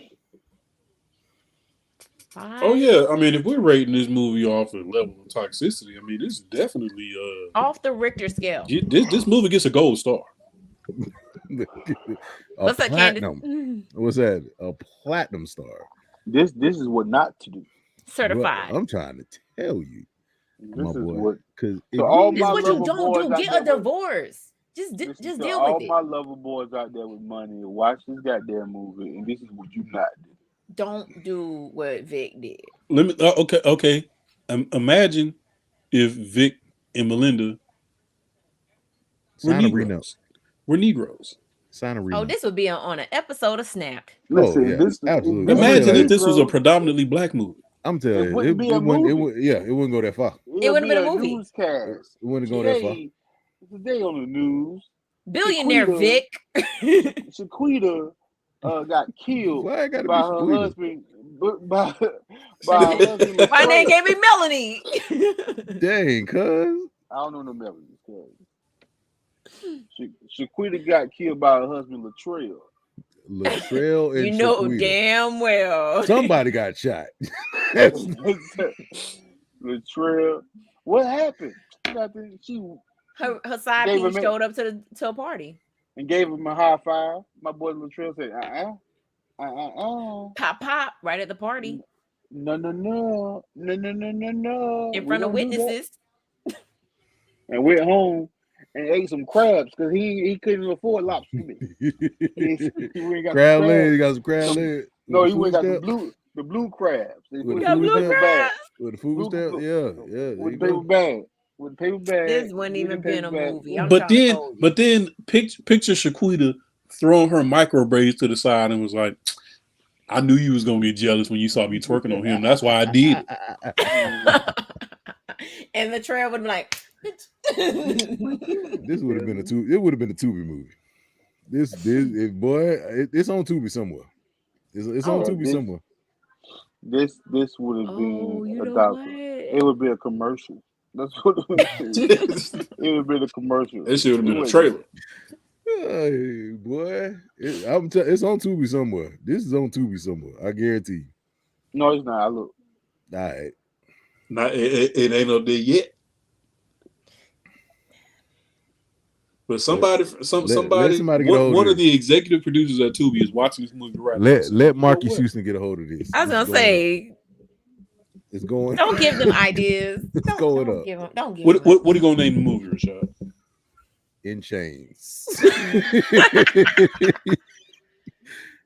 E: Oh yeah, I mean, if we're rating this movie off a level of toxicity, I mean, this is definitely
D: off the Richter scale.
E: This movie gets a gold star.
D: What's that,
C: platinum?
D: Candace?
C: What's that? A platinum star.
B: This is what not to do.
D: Certified.
C: Well, I'm trying to tell you,
B: This
C: my
B: is
C: boy.
B: what.
C: Because
B: So all
D: This
B: my
D: is what you
B: lover
D: don't
B: boys
D: do.
B: out
D: Get
B: there
D: a
B: with-
D: divorce. Just
B: listen
D: deal
B: to
D: with
B: all
D: it.
B: my lover boys out there with money. Watch this goddamn movie, and this is what you not do.
D: Don't do what Vic did.
E: Let me. Okay. Imagine if Vic and Melinda were
C: sign a prenup.
E: Negroes. We're Negroes.
C: Sign a
D: Oh,
C: prenup.
D: this would be on an episode of Snapped.
B: Listen,
C: yeah,
B: this
C: absolutely.
E: Imagine
C: like-
E: if this was a predominantly black movie.
C: I'm telling
B: It
C: you,
B: wouldn't be a
C: it wouldn't.
B: movie.
C: It wouldn't go that far.
D: It wouldn't
B: be
D: been a movie.
B: newscast.
C: It wouldn't go that far.
B: Today on the news,
D: Billionaire
B: Shaquita-
D: Vic.
B: Shaquita got killed
C: Why I gotta
B: by
C: be
B: her
C: Shaquita?
B: husband. By her husband.
D: My name gave me Melanie.
C: Dang, cuz.
B: I don't know no melodies. Shaquita got killed by her husband Latrell.
C: Latrell and
D: You know
C: Shaquita.
D: damn well.
C: Somebody got shot. That's
B: Latrell. What happened? She
D: Her side
B: Gave
D: piece
B: him it.
D: showed up to a party.
B: and gave him a high five. My boy Latrell said,
D: Pop right at the party
B: no.
D: in
B: We
D: front of
B: don't do that.
D: witnesses.
B: And went home and ate some crabs because he couldn't afford lobster meat. He went got
C: crab
B: some
C: leg.
B: crabs.
C: You got some crab leg.
B: No,
C: With
B: he
C: the
B: went
C: food
B: got
C: stamp?
B: the blue crabs. They
C: With
B: put
C: the
B: it
C: food
B: in the
D: blue
C: stamp?
B: paper bag.
C: With the food stamp? Yeah. There
B: With
C: you
B: the paper
C: go.
B: bag. With the paper bag.
D: This wouldn't
B: Get the
D: even been
B: paper
D: a
B: bag.
D: movie. I'm
E: But
D: trying to
E: then,
D: tell you.
E: but then, picture Shaquita throwing her micro braids to the side and was like, "I knew you was gonna get jealous when you saw me twerking on him. That's why I did it."
D: And the trail would be like,
C: This would have been It would have been a Tubi movie. It's on Tubi somewhere. It's on Tubi somewhere.
B: This would have been
D: you
B: a
D: know
B: doctor.
D: what?
B: It would be a commercial. That's what it would be. It would be a commercial.
E: That shit would have been a trailer.
C: Hey, boy. It's on Tubi somewhere. This is on Tubi somewhere. I guarantee you.
B: No, it's not. Look.
C: All right.
E: Not it ain't up there yet. But somebody,
C: let somebody get a hold
E: one
C: of
E: of the executive producers at Tubi is watching this movie right now.
C: Let Marcus Houston get a hold of this.
D: I was gonna say,
C: it's going.
D: Don't give them ideas.
C: It's going up.
D: Don't give them.
E: What are you gonna name the movie, Rashad?
C: In Chains.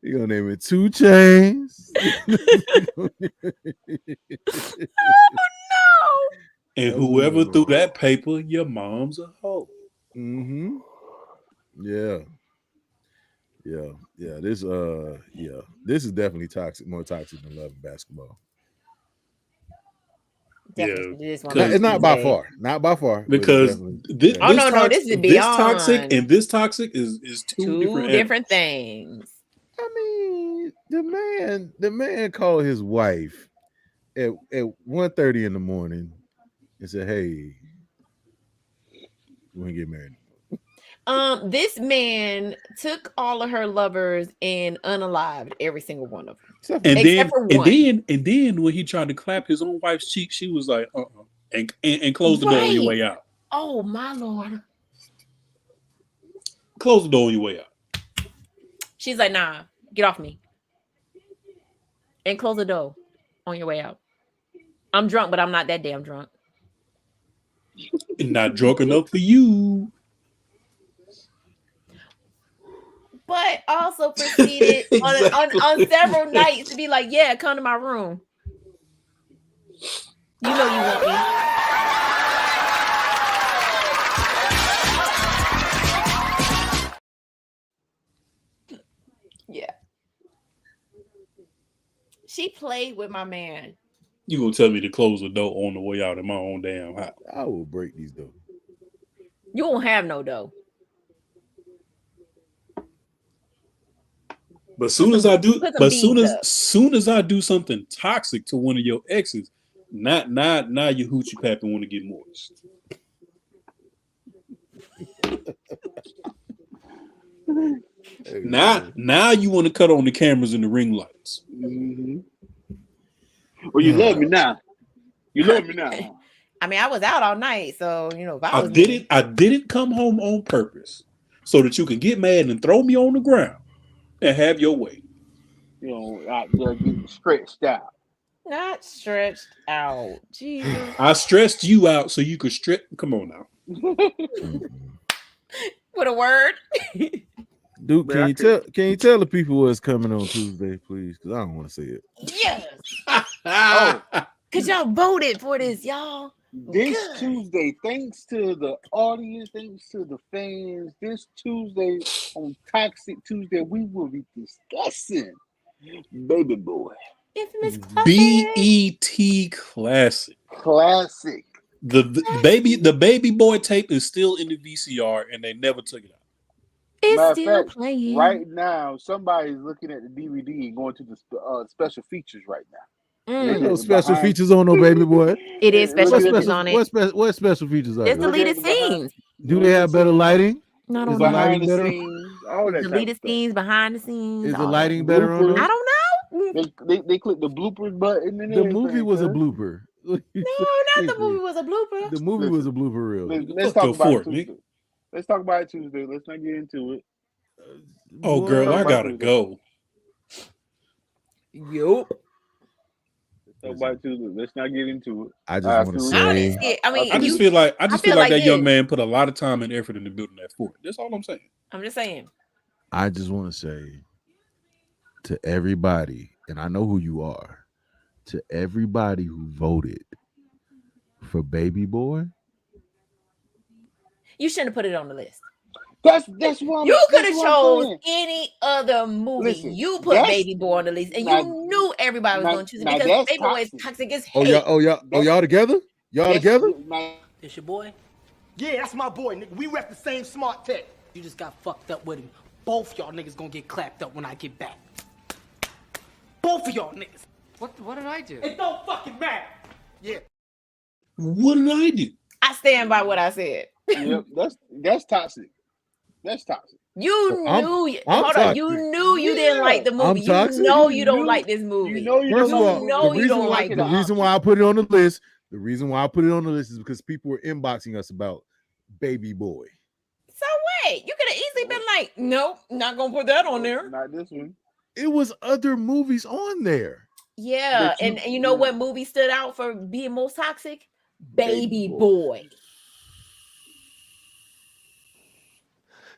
C: You're gonna name it 2 Chains.
D: Oh no!
E: And whoever threw that paper, your mom's a hoe.
C: Mm-hmm. Yeah. This is definitely toxic, more toxic than Love and Basketball.
D: Definitely
C: it's not by far. Not by far.
E: Because this
D: is beyond.
E: This toxic is two
D: different things.
C: I mean, the man called his wife at 1:30 in the morning and said, "Hey, you want to get married?"
D: This man took all of her lovers and unalived every single one of them. Except for one.
E: And then when he tried to clap his own wife's cheek, she was like, and close the door on your way out.
D: Oh my Lord.
E: Close the door on your way out.
D: She's like, nah, get off me. And close the door on your way out. I'm drunk, but I'm not that damn drunk.
E: And not drunk enough for you.
D: But also proceeded
E: exactly.
D: on several nights to be like, yeah, come to my room. You know you want me. Yeah. She played with my man.
E: You gonna tell me to close the door on the way out in my own damn house?
C: I will break these doors.
D: You won't have no dough.
E: But soon as I do something toxic to one of your exes, not your hoochie papping want to get moist. Now you want to cut on the cameras and the ring lights.
B: Mm-hmm. Well, you love me now. You love me now.
D: I mean, I was out all night, so if
E: I didn't come home on purpose so that you can get mad and throw me on the ground and have your way.
B: Out there getting stretched out.
D: Not stretched out. Jesus.
E: I stressed you out so you could stretch. Come on now.
D: With a word.
C: Dude, can you tell the people what's coming on Tuesday, please? Because I don't want to say it.
D: Yes. Because y'all voted for this, y'all.
B: This Tuesday, thanks to the audience, thanks to the fans, this Tuesday on Toxic Tuesday, we will be discussing Baby Boy.
D: Infamous
E: BET Classic.
B: Classic.
E: The baby boy tape is still in the VCR and they never took it out.
D: It's still playing.
B: Right now, somebody's looking at the DVD and going to the special features right now.
C: There's no special features on no Baby Boy.
D: It is special features on it.
C: What special features are
D: It's deleted scenes.
C: Do they have better lighting?
D: Not
C: on
B: behind the scenes. all that type of
D: deleted
B: stuff.
D: scenes, behind the scenes.
C: Is the
D: all that.
C: lighting better on
B: Bloopers.
C: this?
D: I don't know.
B: They click the bloopers button and
C: The
B: everything.
C: movie was a
B: cuz.
C: blooper.
D: No, not the movie was a blooper.
C: The movie was a blooper reel.
B: Let's
E: Fuck
B: talk
E: your
B: about
E: fort,
B: it
E: Nick.
B: Tuesday. Let's talk about it Tuesday. Let's not get into it.
E: Oh,
C: Boy,
E: girl, I
B: Talk
E: gotta
B: about
E: go.
D: Yup.
B: Let's talk about it Tuesday. Let's not get into it.
C: I just
B: I
C: want to
B: feel-
D: I don't
C: say,
D: even see it. I mean,
E: I just
D: you,
E: feel like that young
D: this.
E: man put a lot of time and effort into building that fort. That's all I'm saying.
D: I'm just saying.
C: I just want to say to everybody, and I know who you are, to everybody who voted for Baby Boy,
D: You shouldn't have put it on the list.
B: That's what
D: You could
B: that's
D: have
B: what I'm
D: chose
B: saying.
D: any other movie.
B: Listen,
D: You put
B: that's-
D: Baby Boy on the list, and
B: now-
D: you knew everybody was
B: now-
D: going to choose it
B: now
D: because
B: that's
D: Baby Boy is
B: toxic.
D: toxic as
C: oh
D: hate.
C: y'all together? Y'all together?
H: It's your boy? Yeah, that's my boy, nigga. We rep the same smart tech. You just got fucked up with him. Both y'all niggas gonna get clapped up when I get back. Both of y'all niggas.
I: What did I do?
H: It don't fucking matter. Yeah.
E: What did I do?
D: I stand by what I said.
B: Yep, that's toxic. That's toxic.
D: You
C: I'm
D: knew. Hold on. You
C: toxic.
D: knew you didn't like the
C: I'm
D: movie. You
C: toxic.
D: know
B: You
D: you don't
B: knew-
D: like this movie.
B: You know you
C: First
B: don't
C: of
B: like
C: all,
B: it.
D: know
C: the
D: you
C: reason
D: don't
C: why
D: like
C: the
D: it.
C: reason why I put it on the list, the reason why I put it on the list is because people were inboxing us about Baby Boy.
D: So what? You could have easily been like, nope, not gonna put that on there.
B: Not this one.
C: It was other movies on there.
D: Yeah,
B: That you-
D: and you know
B: yeah.
D: what movie stood out for being most toxic? Baby
B: Baby
D: Boy.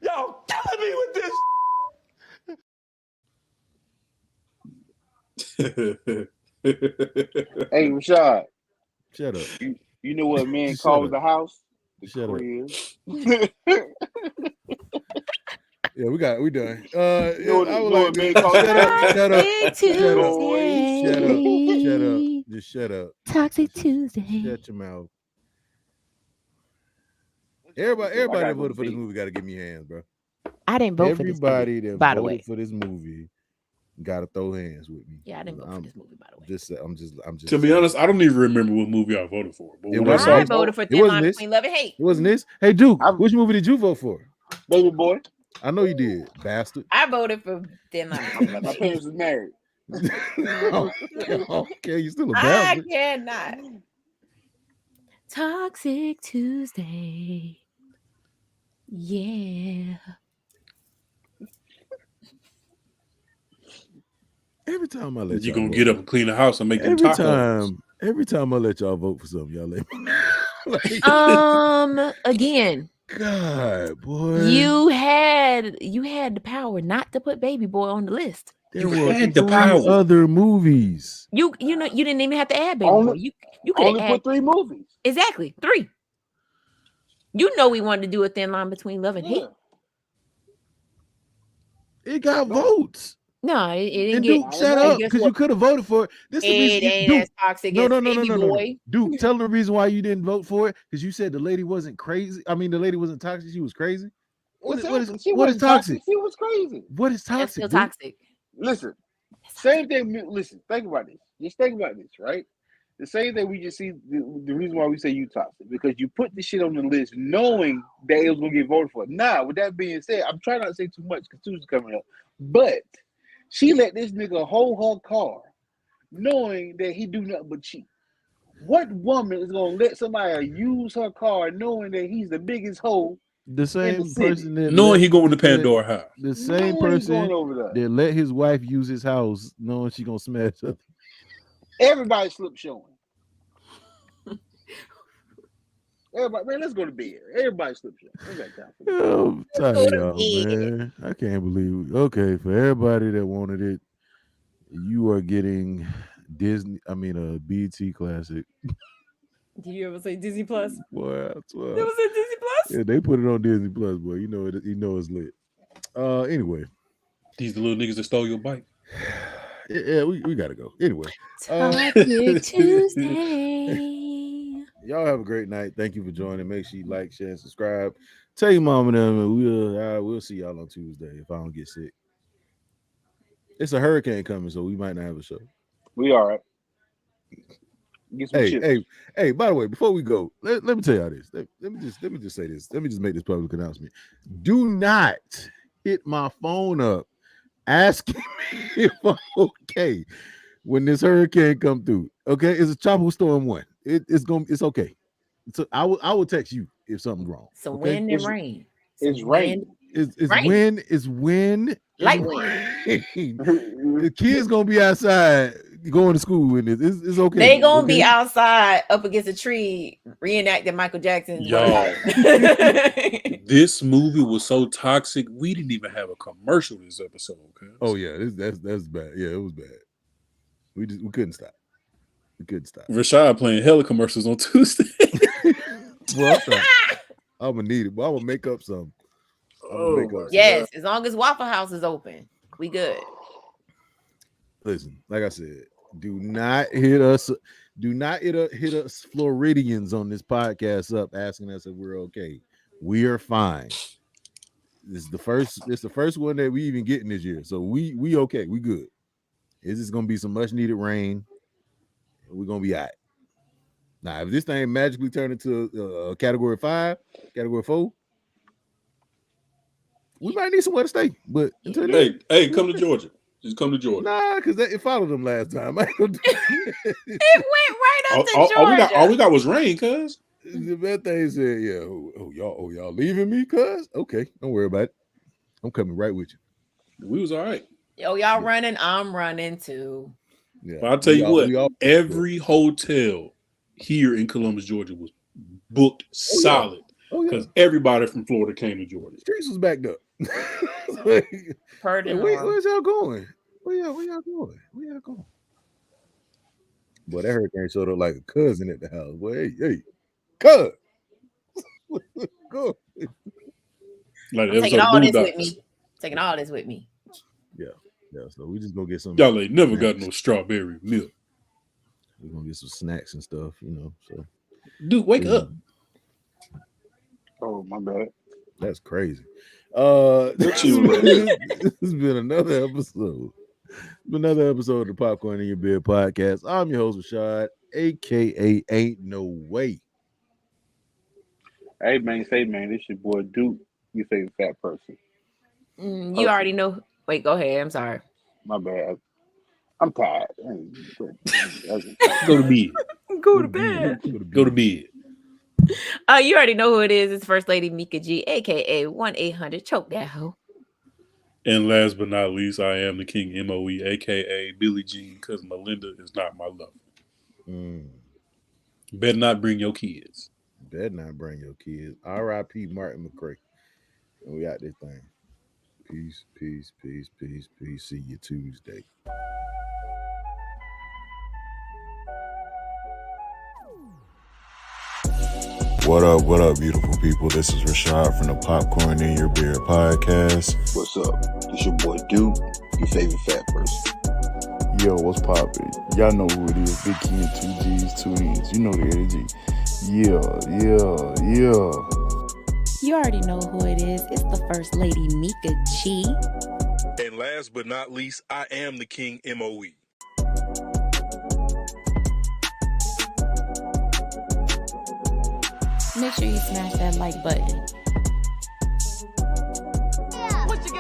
H: Y'all killing me with this.
B: Hey, Rashad,
C: Shut up.
B: you know what man
C: Shut
B: calls
C: up.
B: the house? The
C: Shut up.
B: crib.
C: Yeah, we done.
B: You know what-
C: I would
B: you know
C: like
B: what
C: to
B: man calls
C: shut up,
B: the
C: shut up,
D: Toxic
C: shut up,
B: Tuesday.
C: shut up, shut up, just shut up.
D: Toxic
C: Just
D: Tuesday.
C: Shut your mouth. Everybody that
B: gotta go
C: voted for this
B: big.
C: movie got to give me hands, bro.
D: I didn't vote for
C: Everybody
D: this movie,
C: that
D: by the
C: voted
D: way.
C: for this movie got to throw hands with me.
D: Yeah, I didn't vote for
C: I'm
D: this movie, by the way.
C: just, I'm just.
E: To be honest, I don't even remember what movie I voted for. But
C: It
E: when I
C: wasn't
E: saw
D: I voted for Thin
C: wasn't
D: Line
C: this.
D: Between Love and Hate.
C: It wasn't this. Hey, Duke,
B: I'm-
C: which movie did you vote for?
B: Baby boy.
C: I know you did, bastard.
D: I voted for Thin Line Between Love
B: My
D: and Hate.
B: parents was married.
C: Okay, you still a
D: I
C: bastard.
D: cannot. Toxic Tuesday. Yeah.
C: Every time I let
E: you
C: y'all
E: gonna
C: vote,
E: get up and clean the house and make them
C: every
E: tacos.
C: time I let y'all vote for something, y'all let me like,
D: Again,
C: God, boy.
D: you had the power not to put Baby Boy on the list.
C: There
E: You
C: were
E: had the
C: 3
E: power.
C: other movies.
D: You know you didn't even have to add Baby
B: Only-
D: Boy. You could
B: Only
D: have added
B: put 3 movies.
D: exactly 3. You know we wanted to do a Thin Line Between Love and Hate.
B: Yeah.
C: It got votes.
D: No, it didn't
C: And
D: get.
C: Duke, shut up, because you could have voted for it. This is the
D: It
C: reason.
D: ain't
C: Duke,
D: as toxic
C: no,
D: as
C: no, no,
D: Baby
C: no, no, no.
D: Boy.
C: Duke, tell them the reason why you didn't vote for it, because you said the lady wasn't crazy. I mean, the lady wasn't toxic. She was crazy. What is
B: She
C: what is
B: wasn't
C: toxic?
B: She was crazy.
C: What is
D: That's
C: toxic?
D: still
C: Duke?
D: toxic.
B: Listen, same thing. Listen, think about this. Just think about this, right? The same thing we just see. The reason why we say you toxic because you put the shit on the list knowing that it was gonna get voted for. Now, with that being said, I'm trying not to say too much because Tuesday's coming up, but she let this nigga hold her car, knowing that he do nothing but cheat. What woman is gonna let somebody use her car knowing that he's the biggest hoe?
C: The same
B: city.
C: person that
E: Knowing he going to
C: that-
E: Pandora House.
C: The same
B: Knowing he
C: person
B: going over there.
C: that let his wife use his house, knowing she gonna smash up.
B: Everybody slip showing. Everybody, man, let's go to bed. Everybody slip showing. We got time for that.
C: I'm tired
D: go
C: of
D: to
C: y'all,
D: bed.
C: man. I can't believe. Okay, for everybody that wanted it, you are getting Disney. I mean, a BT Classic.
D: Did you ever say Disney Plus?
C: Boy, I swear.
D: There was a Disney Plus.
C: Yeah, they put it on Disney Plus, boy. You know it. You know it's lit. Anyway,
E: These the little niggas that stole your bike.
C: yeah, we gotta go. Anyway,
D: Toxic Tuesday.
C: y'all have a great night. Thank you for joining. Make sure you like, share, and subscribe. Tell your mom and them, and we'll see y'all on Tuesday if I don't get sick. It's a hurricane coming, so we might not have a show.
B: We all right. Get some chips.
C: Hey, by the way, before we go, let me tell y'all this. Let me just say this. Let me just make this public announcement. Do not hit my phone up asking me if I'm okay when this hurricane come through. Okay, it's a tropical storm 1. It's okay. So I will text you if something's wrong.
D: Some
C: Okay?
D: wind and rain.
B: It's rain.
C: It's
D: Rain.
C: wind.
D: Light
C: and
D: wind.
C: rain. The kids gonna be outside going to school and it's okay.
D: They gonna be
C: okay?
D: outside up against a tree reenacting Michael Jackson's
E: Y'all.
D: Wonderland.
E: This movie was so toxic, we didn't even have a commercial this episode. Okay?
C: Oh yeah, that's bad. Yeah, it was bad. We couldn't stop. We couldn't stop.
E: Rashad playing hella commercials on Tuesday.
C: Well, I'm gonna need it, but I'm gonna make up some.
D: Yes, as long as Waffle House is open, we good.
C: Listen, like I said, do not hit us. Do not hit us Floridians on this podcast up asking us if we're okay. We are fine. This is the first one that we even getting this year, so we okay. We good. It's just gonna be some much needed rain. We're gonna be all right. Now, if this thing magically turned into category 5, category 4, we might need somewhere to stay. But until then,
E: hey, come to Georgia. Just come to Georgia.
C: Nah, because it followed them last time.
D: It went right up to Georgia.
E: All we got was rain, cuz.
C: The bad thing said, yeah, y'all leaving me, cuz? Okay, don't worry about it. I'm coming right with you.
E: We was all right.
D: Yo, y'all running, I'm running too.
C: Yeah.
E: But I'll tell you what, every hotel here in Columbus, Georgia was booked solid. Because everybody from Florida came to Georgia.
C: Streets was backed up. Where's y'all going? Where y'all going? Where y'all going? Boy, that hurricane showed up like a cousin at the house. Boy, hey, cuz. Go.
E: Like
D: I'm taking all this with me. Taking all this with me.
C: Yeah. So we just gonna get some.
E: Y'all ain't never got no strawberry milk.
C: We're gonna get some snacks and stuff, So,
E: dude, wake up.
B: Oh, my bad.
C: That's crazy. This has been another episode. Another episode of the Popcorn in Your Beer podcast. I'm your host, Rashad, aka Ain't No Way.
B: Hey man, this your boy Duke. You say fat person.
D: You already know. Wait, go ahead. I'm sorry.
B: My bad. I'm tired.
E: Go to bed.
D: Go to bed.
E: Go to bed.
D: You already know who it is. It's First Lady Mika G, aka 1-800 choke that hoe.
E: And last but not least, I am the King MOE, aka Billie Jean, because Melinda is not my lover. Better not bring your kids.
C: Better not bring your kids. R.I.P. Martin McCray. And we got this thing. Peace, peace, peace, peace, peace. See you Tuesday.
A: What up, beautiful people? This is Rashad from the Popcorn in Your Beer podcast.
B: What's up? It's your boy Duke, your favorite fat person.
I: Yo, what's poppin'? Y'all know who it is. Big Key and 2 G's, 2 N's. You know the energy. Yeah.
J: You already know who it is. It's the First Lady Mika G.
E: And last but not least, I am the King MOE.
J: Make sure you smash that like button.